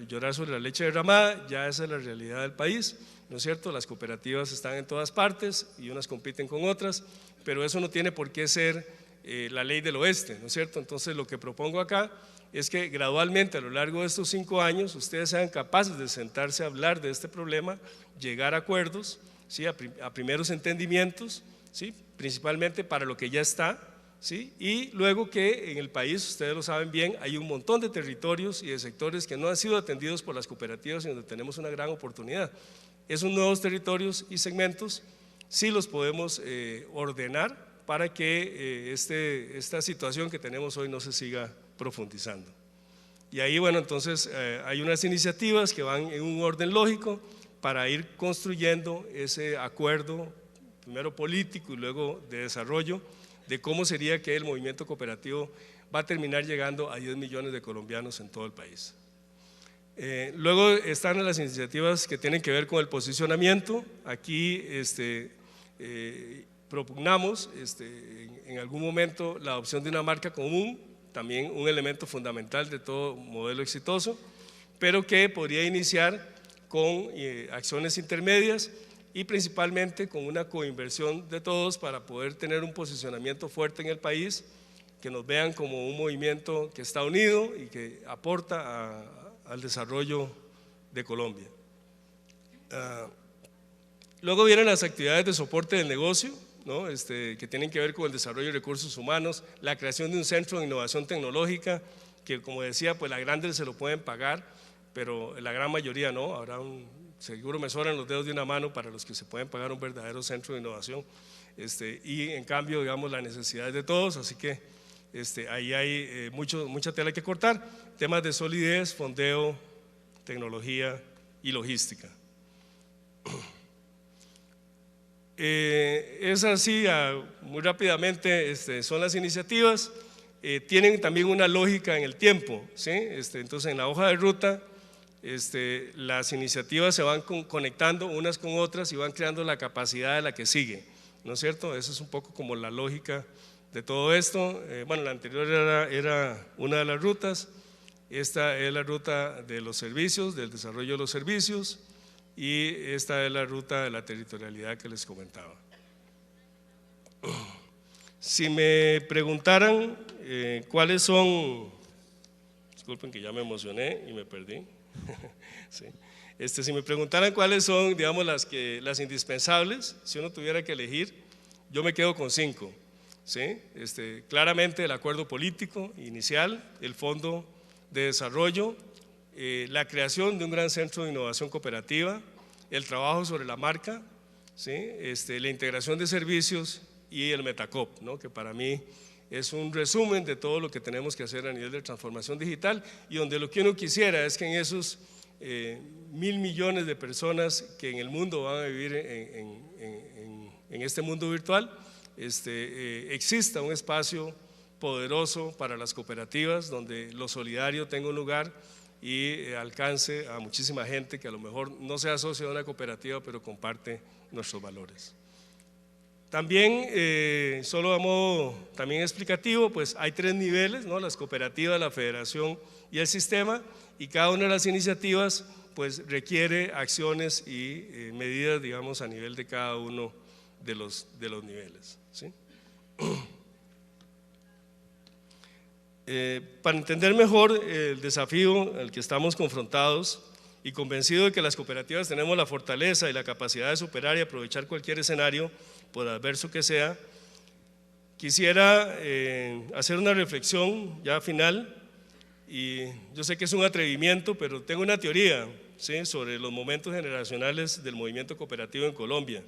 llorar sobre la leche derramada, ya esa es la realidad del país, ¿no es cierto? Las cooperativas están en todas partes y unas compiten con otras, pero eso no tiene por qué ser la ley del oeste, ¿no es cierto? Entonces lo que propongo acá es que gradualmente a lo largo de estos 5 años ustedes sean capaces de sentarse a hablar de este problema, llegar a acuerdos, ¿sí? a primeros entendimientos, ¿sí? Principalmente para lo que ya está, ¿sí? Y luego que en el país, ustedes lo saben bien, hay un montón de territorios y de sectores que no han sido atendidos por las cooperativas y donde tenemos una gran oportunidad. Esos nuevos territorios y segmentos sí los podemos ordenar para que esta situación que tenemos hoy no se siga profundizando. Y ahí, bueno, entonces hay unas iniciativas que van en un orden lógico para ir construyendo ese acuerdo, primero político y luego de desarrollo, de cómo sería que el movimiento cooperativo va a terminar llegando a 10 millones de colombianos en todo el país. Luego están las iniciativas que tienen que ver con el posicionamiento. Aquí propugnamos en algún momento la adopción de una marca común, también un elemento fundamental de todo modelo exitoso, pero que podría iniciar con acciones intermedias y principalmente con una coinversión de todos para poder tener un posicionamiento fuerte en el país, que nos vean como un movimiento que está unido y que aporta al desarrollo de Colombia. Luego vienen las actividades de soporte del negocio, ¿no? Que tienen que ver con el desarrollo de recursos humanos, la creación de un centro de innovación tecnológica, que como decía, pues las grandes se lo pueden pagar, pero la gran mayoría no, habrá seguro me sobran los dedos de una mano para los que se pueden pagar un verdadero centro de innovación, y en cambio, digamos, la necesidad es de todos, así que ahí hay mucha tela que cortar, temas de solidez, fondeo, tecnología y logística. Es así, muy rápidamente, son las iniciativas, tienen también una lógica en el tiempo, ¿sí? Entonces en la hoja de ruta las iniciativas se van conectando unas con otras y van creando la capacidad de la que sigue, ¿no es cierto? Eso es un poco como la lógica de todo esto. Bueno, la anterior era una de las rutas, esta es la ruta de los servicios, del desarrollo de los servicios, y esta es la ruta de la territorialidad que les comentaba. Si me preguntaran cuáles son, disculpen que ya me emocioné y me perdí, sí. Si me preguntaran cuáles son, digamos, las indispensables, si uno tuviera que elegir, yo me quedo con 5, ¿sí? Claramente el acuerdo político inicial, el fondo de desarrollo, la creación de un gran centro de innovación cooperativa, el trabajo sobre la marca, ¿sí? La integración de servicios y el Metacop, ¿no? Que para mí es un resumen de todo lo que tenemos que hacer a nivel de transformación digital y donde lo que uno quisiera es que en esos 1.000 millones de personas que en el mundo van a vivir en este mundo virtual, exista un espacio poderoso para las cooperativas donde lo solidario tenga un lugar y alcance a muchísima gente que a lo mejor no sea socio de una cooperativa pero comparte nuestros valores. También, solo a modo también explicativo, pues hay 3 niveles, ¿no? Las cooperativas, la federación y el sistema, y cada una de las iniciativas pues requiere acciones y medidas, digamos, a nivel de cada uno de los niveles, ¿sí? Para entender mejor el desafío al que estamos confrontados y convencido de que las cooperativas tenemos la fortaleza y la capacidad de superar y aprovechar cualquier escenario, por adverso que sea, quisiera hacer una reflexión ya final, y yo sé que es un atrevimiento, pero tengo una teoría, ¿sí?, sobre los momentos generacionales del movimiento cooperativo en Colombia.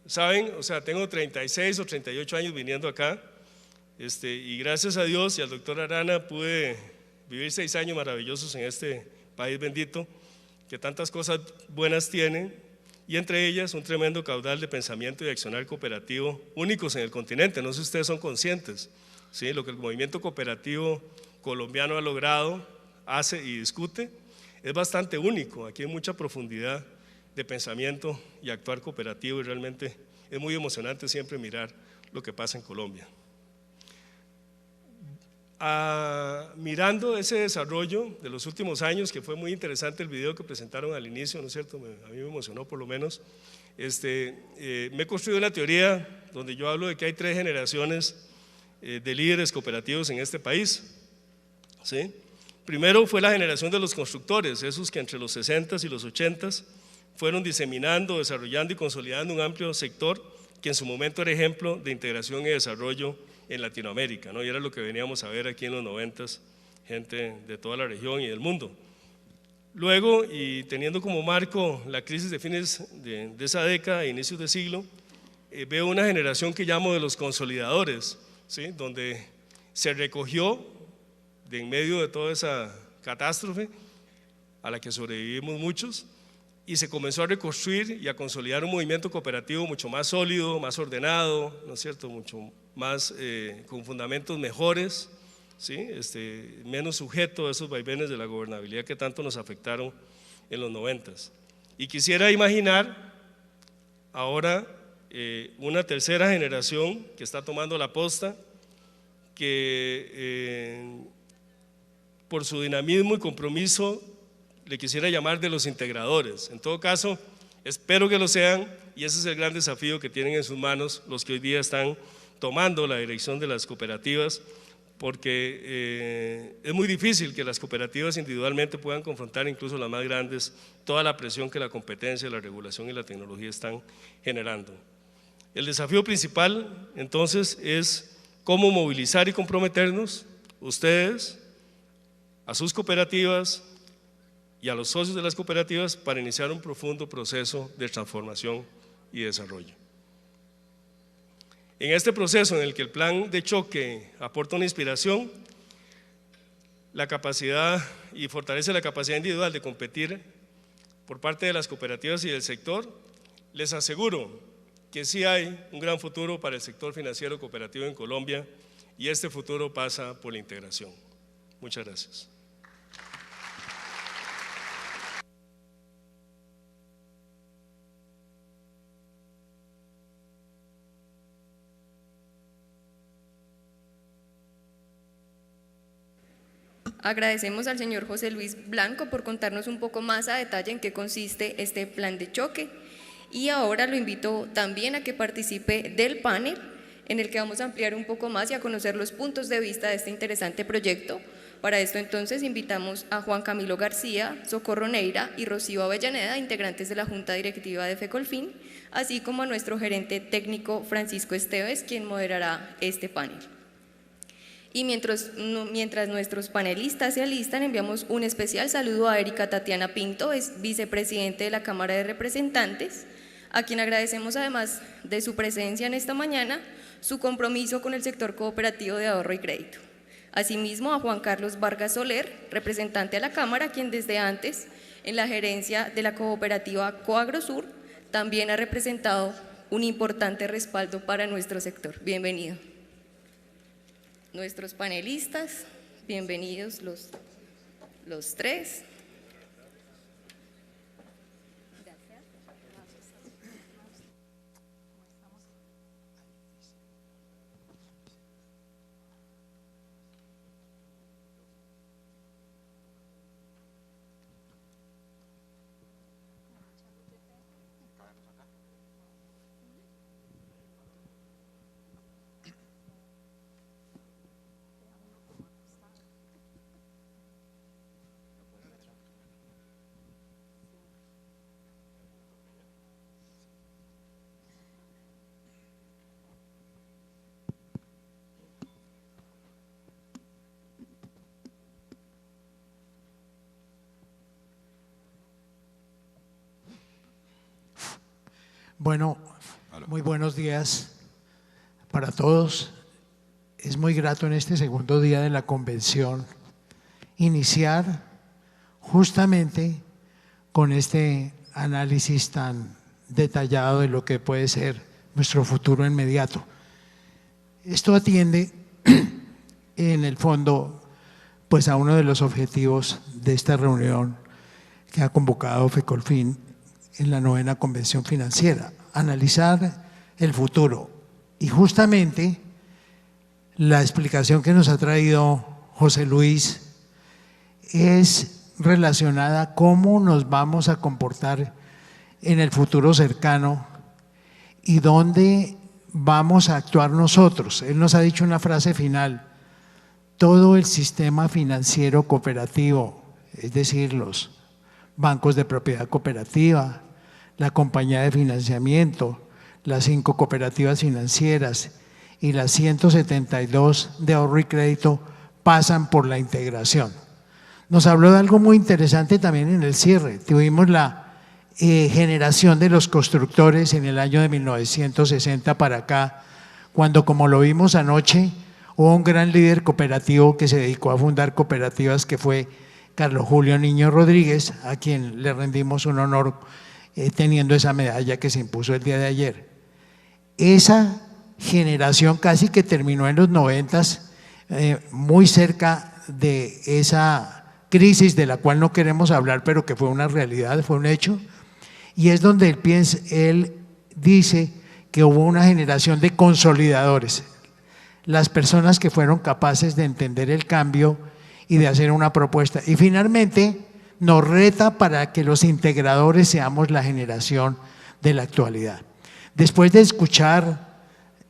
¿Saben? O sea, tengo 36 o 38 años viniendo acá, y gracias a Dios y al doctor Arana pude vivir 6 años maravillosos en este país bendito, que tantas cosas buenas tiene, y entre ellas un tremendo caudal de pensamiento y accionar cooperativo únicos en el continente. No sé si ustedes son conscientes, ¿sí?, lo que el movimiento cooperativo colombiano ha logrado, hace y discute, es bastante único. Aquí hay mucha profundidad de pensamiento y actuar cooperativo, y realmente es muy emocionante siempre mirar lo que pasa en Colombia. Mirando ese desarrollo de los últimos años, que fue muy interesante el video que presentaron al inicio, ¿no es cierto? A mí me emocionó por lo menos. Me he construido una teoría donde yo hablo de que hay 3 generaciones de líderes cooperativos en este país, ¿sí? Primero fue la generación de los constructores, esos que entre los 60s y los 80s fueron diseminando, desarrollando y consolidando un amplio sector que en su momento era ejemplo de integración y desarrollo en Latinoamérica, ¿no? Y era lo que veníamos a ver aquí en los 90s, gente de toda la región y del mundo. Luego, y teniendo como marco la crisis de fines de esa década, inicios de siglo, veo una generación que llamo de los consolidadores, ¿sí?, donde se recogió de en medio de toda esa catástrofe a la que sobrevivimos muchos, y se comenzó a reconstruir y a consolidar un movimiento cooperativo mucho más sólido, más ordenado, ¿no es cierto?, mucho más con fundamentos mejores, ¿sí?, menos sujeto a esos vaivenes de la gobernabilidad que tanto nos afectaron en los 90s. Y quisiera imaginar ahora una tercera generación que está tomando la posta, que por su dinamismo y compromiso le quisiera llamar de los integradores. En todo caso, espero que lo sean, y ese es el gran desafío que tienen en sus manos los que hoy día están tomando la dirección de las cooperativas, porque es muy difícil que las cooperativas individualmente puedan confrontar, incluso las más grandes, toda la presión que la competencia, la regulación y la tecnología están generando. El desafío principal entonces es cómo movilizar y comprometernos, ustedes, a sus cooperativas y a los socios de las cooperativas, para iniciar un profundo proceso de transformación y desarrollo. En este proceso en el que el plan de choque aporta una inspiración, la capacidad y fortalece la capacidad individual de competir por parte de las cooperativas y del sector, les aseguro que sí hay un gran futuro para el sector financiero cooperativo en Colombia, y este futuro pasa por la integración. Muchas gracias. Agradecemos al señor José Luis Blanco por contarnos un poco más a detalle en qué consiste este plan de choque, y ahora lo invito también a que participe del panel en el que vamos a ampliar un poco más y a conocer los puntos de vista de este interesante proyecto. Para esto entonces invitamos a Juan Camilo García, Socorro Neira y Rocío Avellaneda, integrantes de la Junta Directiva de FECOLFIN, así como a nuestro gerente técnico Francisco Esteves, quien moderará este panel. Y mientras nuestros panelistas se alistan, enviamos un especial saludo a Erika Tatiana Pinto, es vicepresidente de la Cámara de Representantes, a quien agradecemos, además de su presencia en esta mañana, su compromiso con el sector cooperativo de ahorro y crédito. Asimismo, a Juan Carlos Vargas Soler, representante de la Cámara, quien desde antes, en la gerencia de la cooperativa Coagrosur, también ha representado un importante respaldo para nuestro sector. Bienvenido. Nuestros panelistas, bienvenidos los 3. Bueno, muy buenos días para todos. Es muy grato en este segundo día de la convención iniciar justamente con este análisis tan detallado de lo que puede ser nuestro futuro inmediato. Esto atiende en el fondo pues a uno de los objetivos de esta reunión que ha convocado FECOLFIN en la 9ª Convención Financiera, analizar el futuro. Y justamente la explicación que nos ha traído José Luis es relacionada a cómo nos vamos a comportar en el futuro cercano y dónde vamos a actuar nosotros. Él nos ha dicho una frase final: todo el sistema financiero cooperativo, es decir, los bancos de propiedad cooperativa, la compañía de financiamiento, las 5 cooperativas financieras y las 172 de ahorro y crédito pasan por la integración. Nos habló de algo muy interesante también en el cierre. Tuvimos la generación de los constructores en el año de 1960 para acá, cuando, como lo vimos anoche, hubo un gran líder cooperativo que se dedicó a fundar cooperativas, que fue Carlos Julio Niño Rodríguez, a quien le rendimos un honor teniendo esa medalla que se impuso el día de ayer. Esa generación casi que terminó en los 90s, muy cerca de esa crisis de la cual no queremos hablar, pero que fue una realidad, fue un hecho, y es donde él dice que hubo una generación de consolidadores, las personas que fueron capaces de entender el cambio y de hacer una propuesta. Y finalmente nos reta para que los integradores seamos la generación de la actualidad. Después de escuchar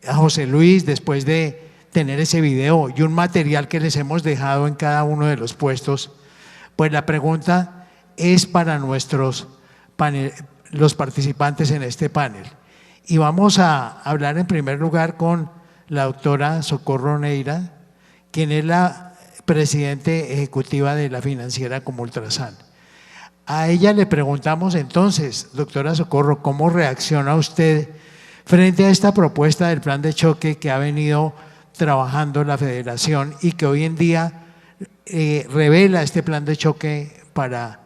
a José Luis, después de tener ese video y un material que les hemos dejado en cada uno de los puestos, pues la pregunta es para los participantes en este panel. Y vamos a hablar en primer lugar con la doctora Socorro Neira, quien es la presidente ejecutiva de la financiera Comultrasan. A ella le preguntamos entonces, doctora Socorro, ¿cómo reacciona usted frente a esta propuesta del plan de choque que ha venido trabajando la federación y que hoy en día revela este plan de choque para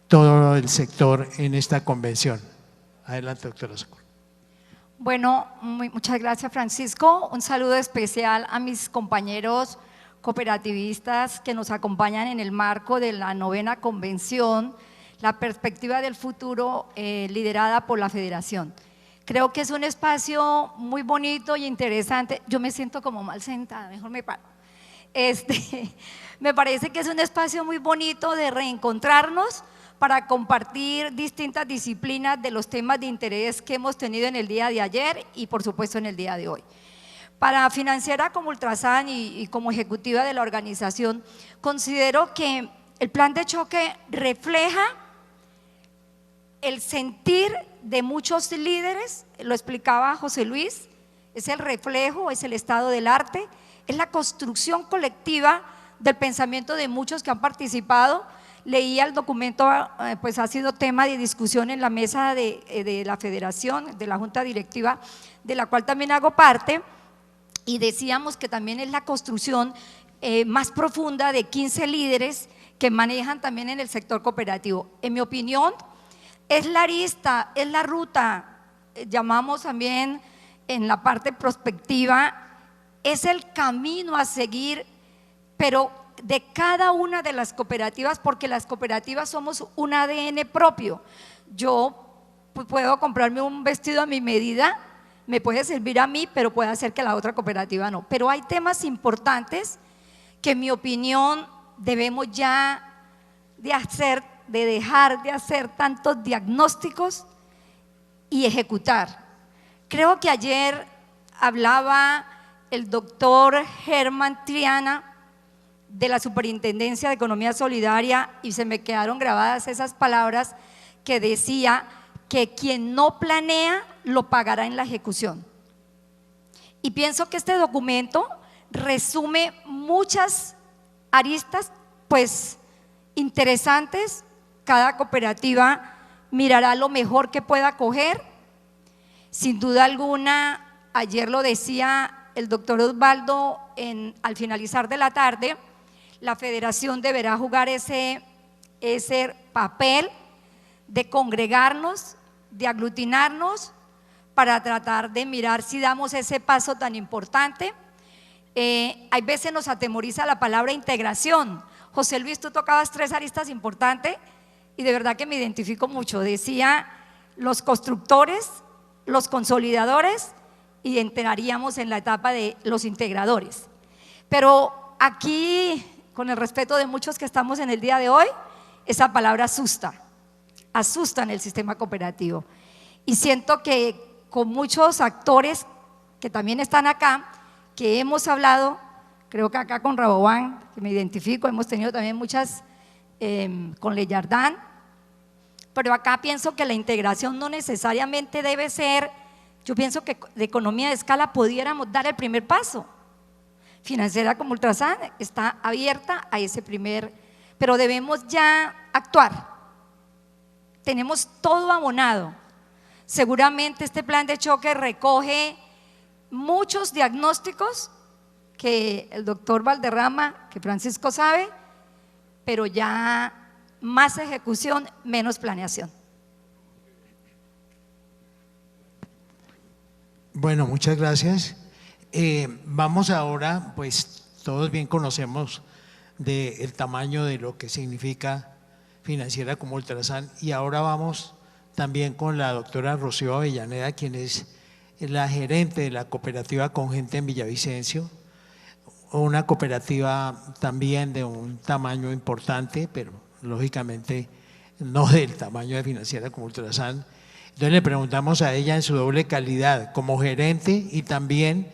todo el sector en esta convención? Adelante, doctora Socorro. Bueno, muchas gracias, Francisco. Un saludo especial a mis compañeros cooperativistas que nos acompañan en el marco de la 9ª Convención, la perspectiva del futuro, liderada por la Federación. Creo que es un espacio muy bonito y interesante. Yo me siento como mal sentada, mejor me paro. Me parece que es un espacio muy bonito de reencontrarnos para compartir distintas disciplinas de los temas de interés que hemos tenido en el día de ayer y por supuesto en el día de hoy. Para Financiera Comultrasan y como ejecutiva de la organización, considero que el plan de choque refleja el sentir de muchos líderes, lo explicaba José Luis, es el reflejo, es el estado del arte, es la construcción colectiva del pensamiento de muchos que han participado. Leía el documento, pues ha sido tema de discusión en la mesa de la federación, de la junta directiva, de la cual también hago parte, y decíamos que también es la construcción más profunda de 15 líderes que manejan también en el sector cooperativo. En mi opinión, es la arista, es la ruta, llamamos también en la parte prospectiva, es el camino a seguir, pero de cada una de las cooperativas, porque las cooperativas somos un ADN propio. Yo puedo comprarme un vestido a mi medida, me puede servir a mí, pero puede hacer que la otra cooperativa no. Pero hay temas importantes que en mi opinión debemos ya de dejar de hacer tantos diagnósticos y ejecutar. Creo que ayer hablaba el doctor Germán Triana de la Superintendencia de Economía Solidaria y se me quedaron grabadas esas palabras que decía que quien no planea lo pagará en la ejecución. Y pienso que este documento resume muchas aristas pues interesantes. Cada cooperativa mirará lo mejor que pueda coger, Sin duda alguna, ayer lo decía el doctor Osvaldo al finalizar de la tarde, la federación deberá jugar ese papel de congregarnos, de aglutinarnos para tratar de mirar si damos ese paso tan importante. Hay veces nos atemoriza la palabra integración. José Luis, tú tocabas 3 aristas importantes y de verdad que me identifico mucho. Decía los constructores, los consolidadores y entraríamos en la etapa de los integradores. Pero aquí, con el respeto de muchos que estamos en el día de hoy, esa palabra asusta en el sistema cooperativo. Y siento que con muchos actores que también están acá, que hemos hablado, creo que acá con Rabobank, que me identifico, hemos tenido también muchas con Leyardán, pero acá pienso que la integración no necesariamente debe ser, yo pienso que de economía de escala pudiéramos dar el primer paso. Financiera como Ultrasan está abierta a ese primer, pero debemos ya actuar. Tenemos todo abonado. Seguramente este plan de choque recoge muchos diagnósticos que el doctor Valderrama, que Francisco sabe, pero ya más ejecución, menos planeación. Bueno, muchas gracias. Vamos ahora, pues todos bien conocemos del tamaño de lo que significa Financiera como Ultrasan, y ahora vamos también con la doctora Rocío Avellaneda, quien es la gerente de la cooperativa Congente en Villavicencio, una cooperativa también de un tamaño importante, pero lógicamente no del tamaño de Financiera como Ultrasan. Entonces le preguntamos a ella en su doble calidad, como gerente y también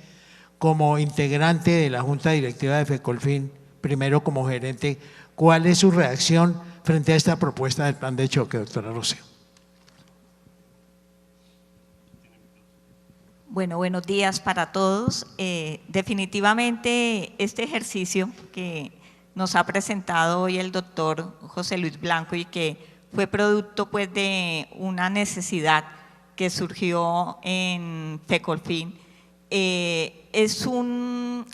como integrante de la Junta Directiva de FECOLFIN, primero como gerente, ¿cuál es su reacción frente a esta propuesta del plan de choque, doctora Rocío? Bueno, buenos días para todos. Definitivamente este ejercicio que nos ha presentado hoy el doctor José Luis Blanco y que fue producto pues de una necesidad que surgió en FECOLFIN, es un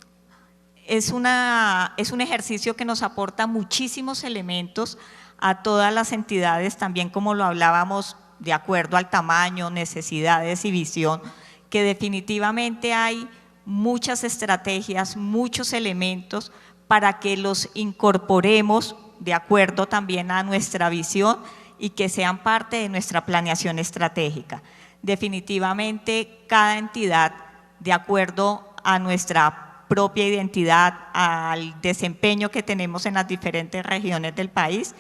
ejercicio que nos aporta muchísimos elementos a todas las entidades, también como lo hablábamos, de acuerdo al tamaño, necesidades y visión, que definitivamente hay muchas estrategias, muchos elementos para que los incorporemos de acuerdo también a nuestra visión y que sean parte de nuestra planeación estratégica. Definitivamente cada entidad, de acuerdo a nuestra propia identidad, al desempeño que tenemos en las diferentes regiones del país,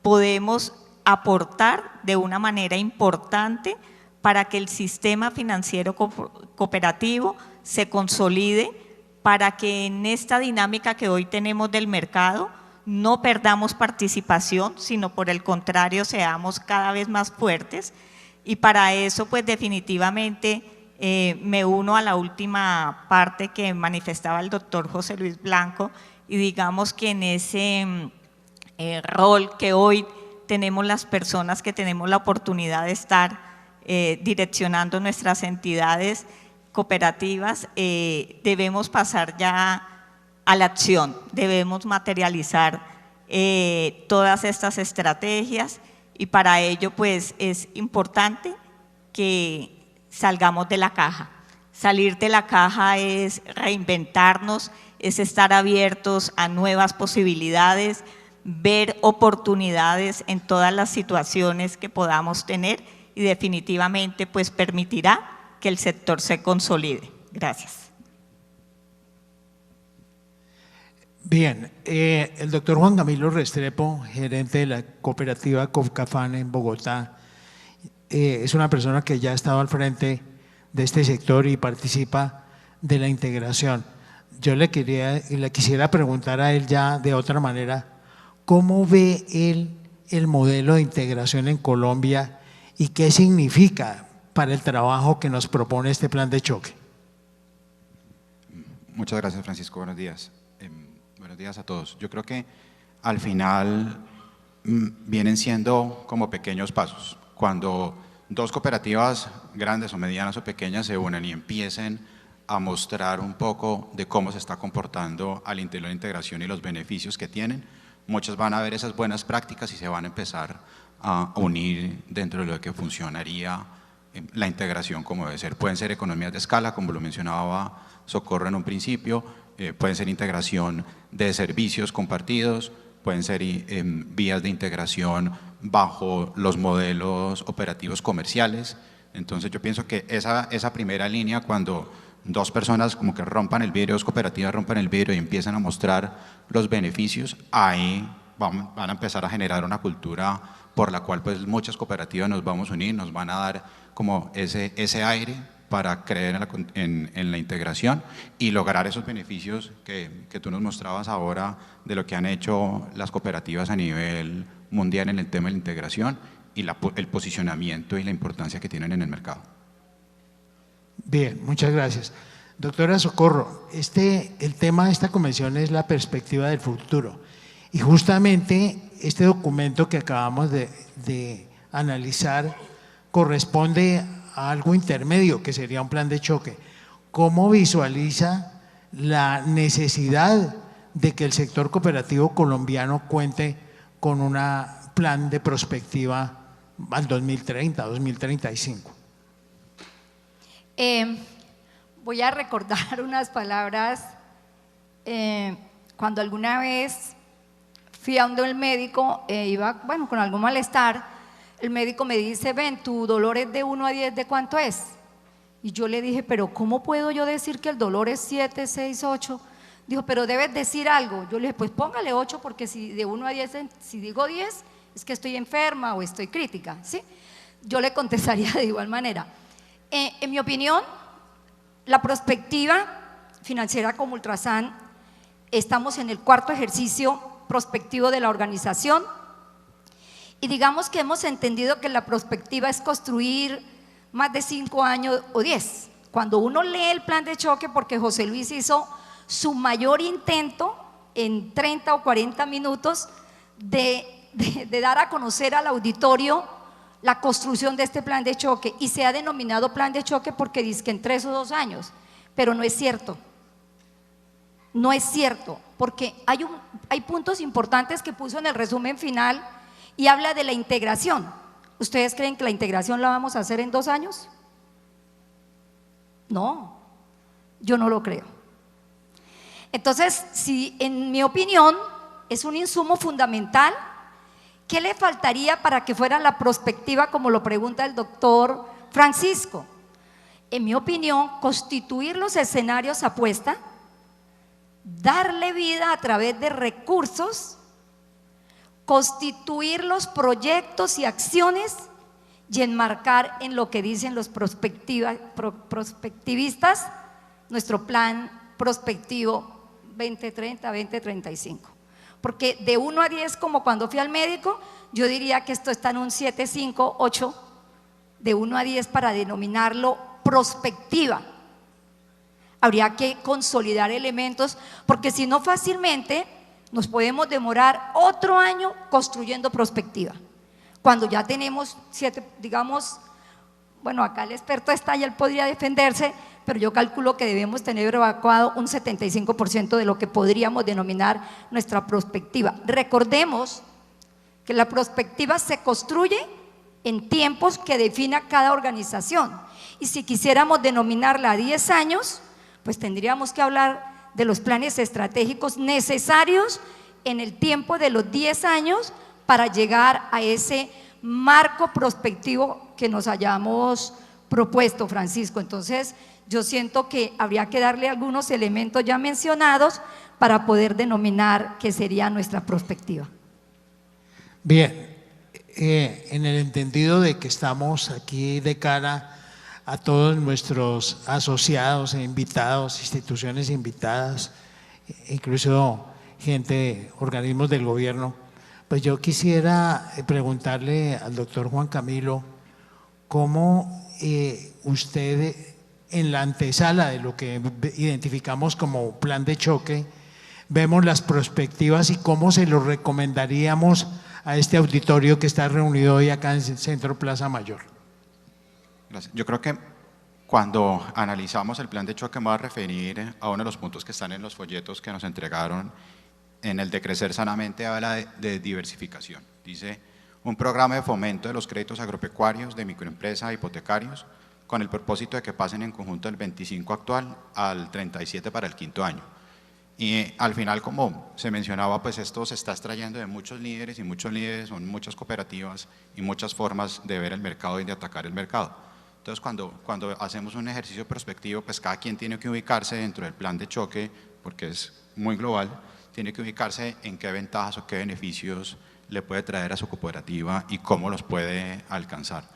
podemos aportar de una manera importante para que el sistema financiero cooperativo se consolide, para que en esta dinámica que hoy tenemos del mercado no perdamos participación, sino por el contrario seamos cada vez más fuertes. Y para eso pues definitivamente me uno a la última parte que manifestaba el doctor José Luis Blanco, y digamos que en ese rol que hoy tenemos las personas que tenemos la oportunidad de estar direccionando nuestras entidades cooperativas, debemos pasar ya a la acción, debemos materializar todas estas estrategias, y para ello pues es importante que salgamos de la caja. Salir de la caja es reinventarnos, es estar abiertos a nuevas posibilidades, ver oportunidades en todas las situaciones que podamos tener, y definitivamente pues permitirá que el sector se consolide. Gracias. Bien, el doctor Juan Camilo Restrepo, gerente de la cooperativa COFCAFAN en Bogotá, es una persona que ya ha estado al frente de este sector y participa de la integración. Yo le quisiera preguntar a él ya de otra manera, ¿cómo ve él el modelo de integración en Colombia y qué significa para el trabajo que nos propone este plan de choque? Muchas gracias, Francisco. Buenos días. Buenos días a todos. Yo creo que al final vienen siendo como pequeños pasos. Cuando dos cooperativas grandes o medianas o pequeñas se unen y empiecen a mostrar un poco de cómo se está comportando al interior de la integración y los beneficios que tienen, muchos van a ver esas buenas prácticas y se van a empezar a unir dentro de lo que funcionaría la integración como debe ser. Pueden ser economías de escala, como lo mencionaba Socorro en un principio, pueden ser integración de servicios compartidos, pueden ser vías de integración bajo los modelos operativos comerciales. Entonces yo pienso que esa primera línea, cuando dos personas como que rompan el vidrio, dos cooperativas rompan el vidrio y empiezan a mostrar los beneficios, ahí van a empezar a generar una cultura por la cual pues muchas cooperativas nos vamos a unir, nos van a dar como ese aire para creer en la integración y lograr esos beneficios que tú nos mostrabas ahora de lo que han hecho las cooperativas a nivel mundial en el tema de la integración y el posicionamiento y la importancia que tienen en el mercado. Bien, muchas gracias. Doctora Socorro, el tema de esta convención es la perspectiva del futuro y justamente este documento que acabamos de analizar corresponde a algo intermedio que sería un plan de choque. ¿Cómo visualiza la necesidad de que el sector cooperativo colombiano cuente con un plan de prospectiva al 2030, 2035? Voy a recordar unas palabras cuando alguna vez fui a donde el médico, iba con algún malestar. El médico me dice, ven, tu dolor es de 1 a 10, ¿de cuánto es? Y yo le dije, pero ¿cómo puedo yo decir que el dolor es 7, 6, 8? Dijo, pero debes decir algo. Yo le dije, pues póngale 8 porque si de 1 a 10, si digo 10, es que estoy enferma o estoy crítica, ¿sí? Yo le contestaría de igual manera. En mi opinión, la prospectiva financiera como Ultrasan, estamos en el 4º ejercicio prospectivo de la organización. Y digamos que hemos entendido que la prospectiva es construir más de 5 años o 10. Cuando uno lee el plan de choque, porque José Luis hizo su mayor intento en 30 o 40 minutos de dar a conocer al auditorio la construcción de este plan de choque, y se ha denominado plan de choque porque dice que en 3 o 2 años, pero no es cierto. No es cierto, porque hay puntos importantes que puso en el resumen final y habla de la integración. ¿Ustedes creen que la integración la vamos a hacer en 2 años? No, yo no lo creo. Entonces, si en mi opinión es un insumo fundamental, ¿qué le faltaría para que fuera la prospectiva como lo pregunta el doctor Francisco? En mi opinión, constituir los escenarios apuesta, darle vida a través de recursos, constituir los proyectos y acciones y enmarcar en lo que dicen los prospectivistas nuestro plan prospectivo 2030-2035. Porque de 1 a 10, como cuando fui al médico, yo diría que esto está en un 7, 5, 8, de 1 a 10 para denominarlo prospectiva. Habría que consolidar elementos, porque si no fácilmente nos podemos demorar otro año construyendo prospectiva. Cuando ya tenemos 7, digamos, bueno, acá el experto está y él podría defenderse, pero yo calculo que debemos tener evacuado un 75% de lo que podríamos denominar nuestra prospectiva. Recordemos que la prospectiva se construye en tiempos que defina cada organización, y si quisiéramos denominarla a 10 años, pues tendríamos que hablar de los planes estratégicos necesarios en el tiempo de los 10 años para llegar a ese marco prospectivo que nos hayamos propuesto, Francisco. Entonces, yo siento que habría que darle algunos elementos ya mencionados para poder denominar qué sería nuestra prospectiva. Bien, en el entendido de que estamos aquí de cara a todos nuestros asociados e invitados, instituciones invitadas, incluso gente de organismos del gobierno, pues yo quisiera preguntarle al doctor Juan Camilo cómo usted, en la antesala de lo que identificamos como plan de choque, vemos las perspectivas y cómo se lo recomendaríamos a este auditorio que está reunido hoy acá en Centro Plaza Mayor. Gracias. Yo creo que cuando analizamos el plan de choque, me voy a referir a uno de los puntos que están en los folletos que nos entregaron. En el de Crecer Sanamente habla de diversificación. Dice, un programa de fomento de los créditos agropecuarios, de microempresa, hipotecarios, con el propósito de que pasen en conjunto del 25 actual al 37 para el 5º año. Y al final, como se mencionaba, pues esto se está extrayendo de muchos líderes, y muchos líderes son muchas cooperativas y muchas formas de ver el mercado y de atacar el mercado. Entonces, cuando hacemos un ejercicio prospectivo, pues cada quien tiene que ubicarse dentro del plan de choque, porque es muy global, tiene que ubicarse en qué ventajas o qué beneficios le puede traer a su cooperativa y cómo los puede alcanzar.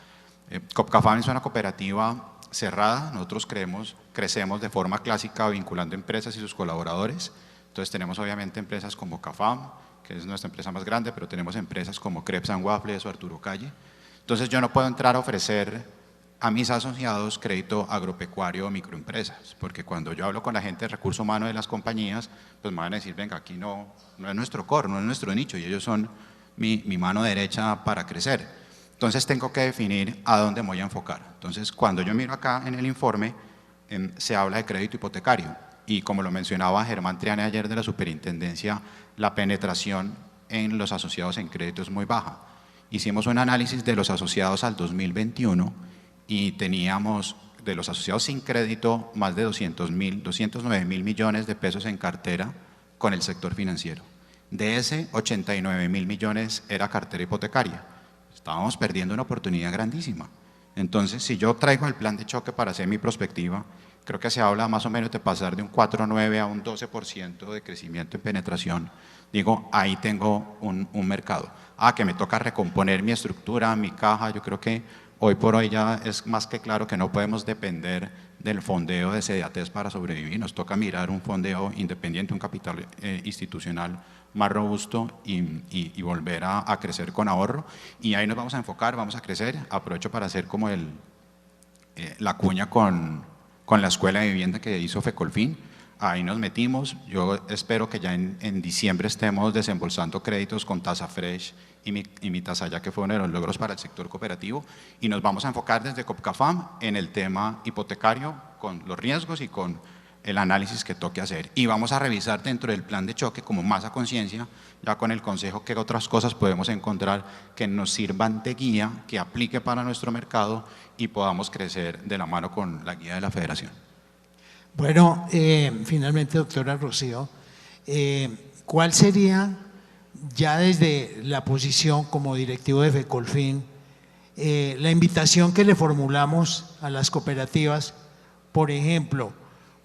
Copcafam es una cooperativa cerrada. Nosotros crecemos de forma clásica vinculando empresas y sus colaboradores. Entonces tenemos obviamente empresas como Cafam, que es nuestra empresa más grande, pero tenemos empresas como Crepes and Waffles o Arturo Calle. Entonces yo no puedo entrar a ofrecer a mis asociados crédito agropecuario o microempresas, porque cuando yo hablo con la gente de recurso humano de las compañías, pues me van a decir, venga, aquí no es nuestro core, no es nuestro nicho, y ellos son mi mano derecha para crecer. Entonces tengo que definir a dónde me voy a enfocar. Entonces cuando yo miro acá en el informe, se habla de crédito hipotecario, y como lo mencionaba Germán Triane ayer de la superintendencia, la penetración en los asociados en crédito es muy baja. Hicimos un análisis de los asociados al 2021 y teníamos de los asociados sin crédito más de 209 mil millones de pesos en cartera con el sector financiero. De ese, 89 mil millones era cartera hipotecaria. Estábamos perdiendo una oportunidad grandísima. Entonces, si yo traigo el plan de choque para hacer mi prospectiva, creo que se habla más o menos de pasar de un 4,9 a un 12% de crecimiento en penetración. Digo, ahí tengo un mercado. Que me toca recomponer mi estructura, mi caja. Yo creo que hoy por hoy ya es más que claro que no podemos depender del fondeo de CDATES para sobrevivir. Nos toca mirar un fondeo independiente, un capital institucional más robusto y volver a crecer con ahorro. Y ahí nos vamos a enfocar, vamos a crecer. Aprovecho para hacer como la cuña con la escuela de vivienda que hizo Fecolfin. Ahí nos metimos. Yo espero que ya en diciembre estemos desembolsando créditos con tasa fresh y mi tasa ya, que fue uno de los logros para el sector cooperativo, y nos vamos a enfocar desde Copcafam en el tema hipotecario, con los riesgos y con el análisis que toque hacer. Y vamos a revisar dentro del plan de choque, como más a conciencia, ya con el consejo, qué otras cosas podemos encontrar que nos sirvan de guía, que aplique para nuestro mercado y podamos crecer de la mano con la guía de la Federación. Bueno, finalmente, doctora Rocío, ¿cuál sería, ya desde la posición como directivo de Fecolfin, la invitación que le formulamos a las cooperativas, por ejemplo,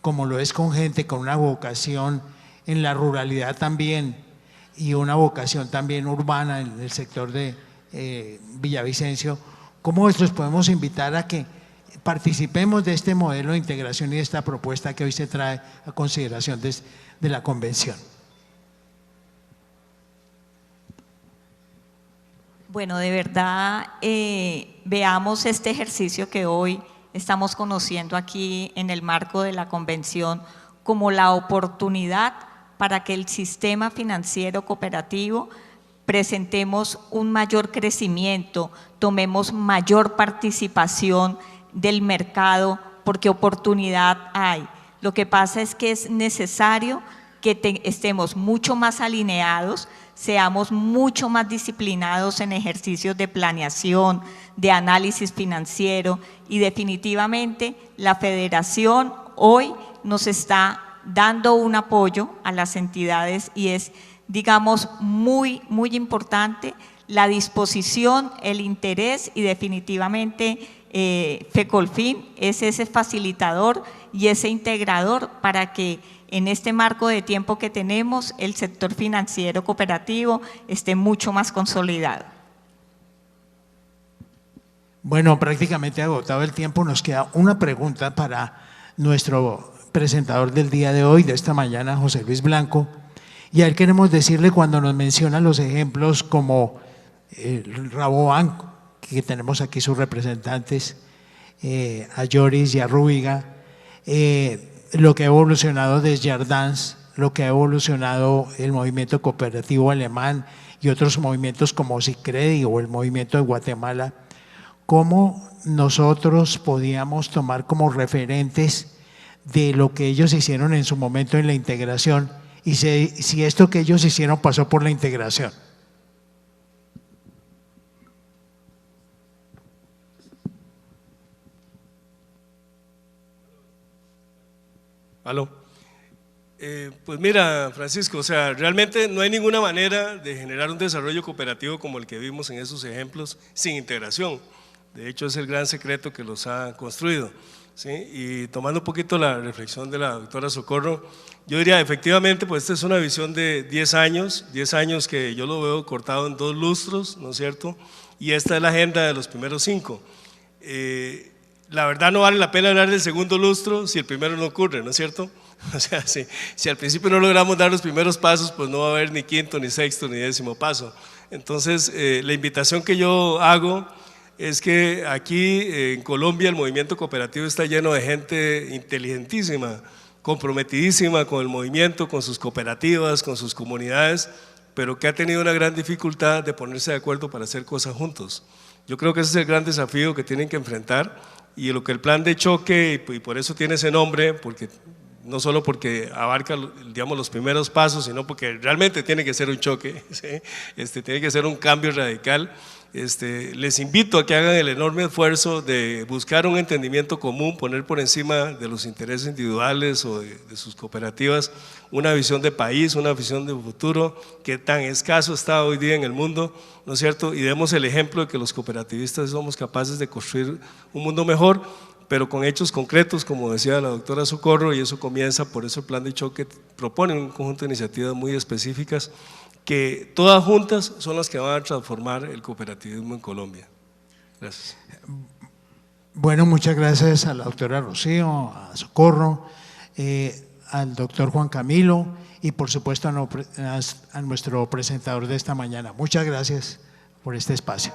como lo es con gente con una vocación en la ruralidad también y una vocación también urbana en el sector de Villavicencio? ¿Cómo los podemos invitar a que participemos de este modelo de integración y de esta propuesta que hoy se trae a consideración de la convención? Bueno, de verdad, veamos este ejercicio que hoy estamos conociendo aquí en el marco de la convención como la oportunidad para que el sistema financiero cooperativo presentemos un mayor crecimiento, tomemos mayor participación del mercado, porque oportunidad hay. Lo que pasa es que es necesario que estemos mucho más alineados, seamos mucho más disciplinados en ejercicios de planeación, de análisis financiero, y definitivamente la Federación hoy nos está dando un apoyo a las entidades, y es, digamos, muy importante la disposición, el interés, y definitivamente Fecolfin es ese facilitador y ese integrador para que en este marco de tiempo que tenemos el sector financiero cooperativo esté mucho más consolidado. Bueno, prácticamente agotado el tiempo, nos queda una pregunta para nuestro presentador del día de hoy, de esta mañana, José Luis Blanco, y a él queremos decirle, cuando nos menciona los ejemplos como el Rabobank, que tenemos aquí sus representantes, a Lloris y a Rúbiga, lo que ha evolucionado Desjardins, lo que ha evolucionado el movimiento cooperativo alemán y otros movimientos como Sicredi o el movimiento de Guatemala. cómo nosotros podíamos tomar como referentes de lo que ellos hicieron en su momento en la integración y si esto que ellos hicieron pasó por la integración. ¿Aló? Pues mira, Francisco, o sea, realmente no hay ninguna manera de generar un desarrollo cooperativo como el que vimos en esos ejemplos sin integración. De hecho, es el gran secreto que los ha construido, ¿sí? Y tomando un poquito la reflexión de la doctora Socorro, yo diría, efectivamente, pues esta es una visión de 10 años que yo lo veo cortado en 2 lustros, ¿no es cierto? Y esta es la agenda de los primeros 5. La verdad no vale la pena hablar del segundo lustro si el primero no ocurre, ¿no es cierto? O sea, si al principio no logramos dar los primeros pasos, pues no va a haber ni quinto, ni sexto, ni 10º paso. Entonces, la invitación que yo hago es que aquí en Colombia el movimiento cooperativo está lleno de gente inteligentísima, comprometidísima con el movimiento, con sus cooperativas, con sus comunidades, pero que ha tenido una gran dificultad de ponerse de acuerdo para hacer cosas juntos. Yo creo que ese es el gran desafío que tienen que enfrentar y lo que el plan de choque, y por eso tiene ese nombre, porque no solo porque abarca, digamos, los primeros pasos, sino porque realmente tiene que ser un choque, ¿sí? Tiene que ser un cambio radical. Les invito a que hagan el enorme esfuerzo de buscar un entendimiento común, poner por encima de los intereses individuales o de sus cooperativas una visión de país, una visión de futuro que tan escaso está hoy día en el mundo, ¿no es cierto? Y demos el ejemplo de que los cooperativistas somos capaces de construir un mundo mejor, pero con hechos concretos, como decía la doctora Socorro, y eso comienza, por eso el plan de choque propone un conjunto de iniciativas muy específicas que todas juntas son las que van a transformar el cooperativismo en Colombia. Gracias. Bueno, muchas gracias a la doctora Rocío, a Socorro, al doctor Juan Camilo y por supuesto a nuestro presentador de esta mañana. Muchas gracias por este espacio.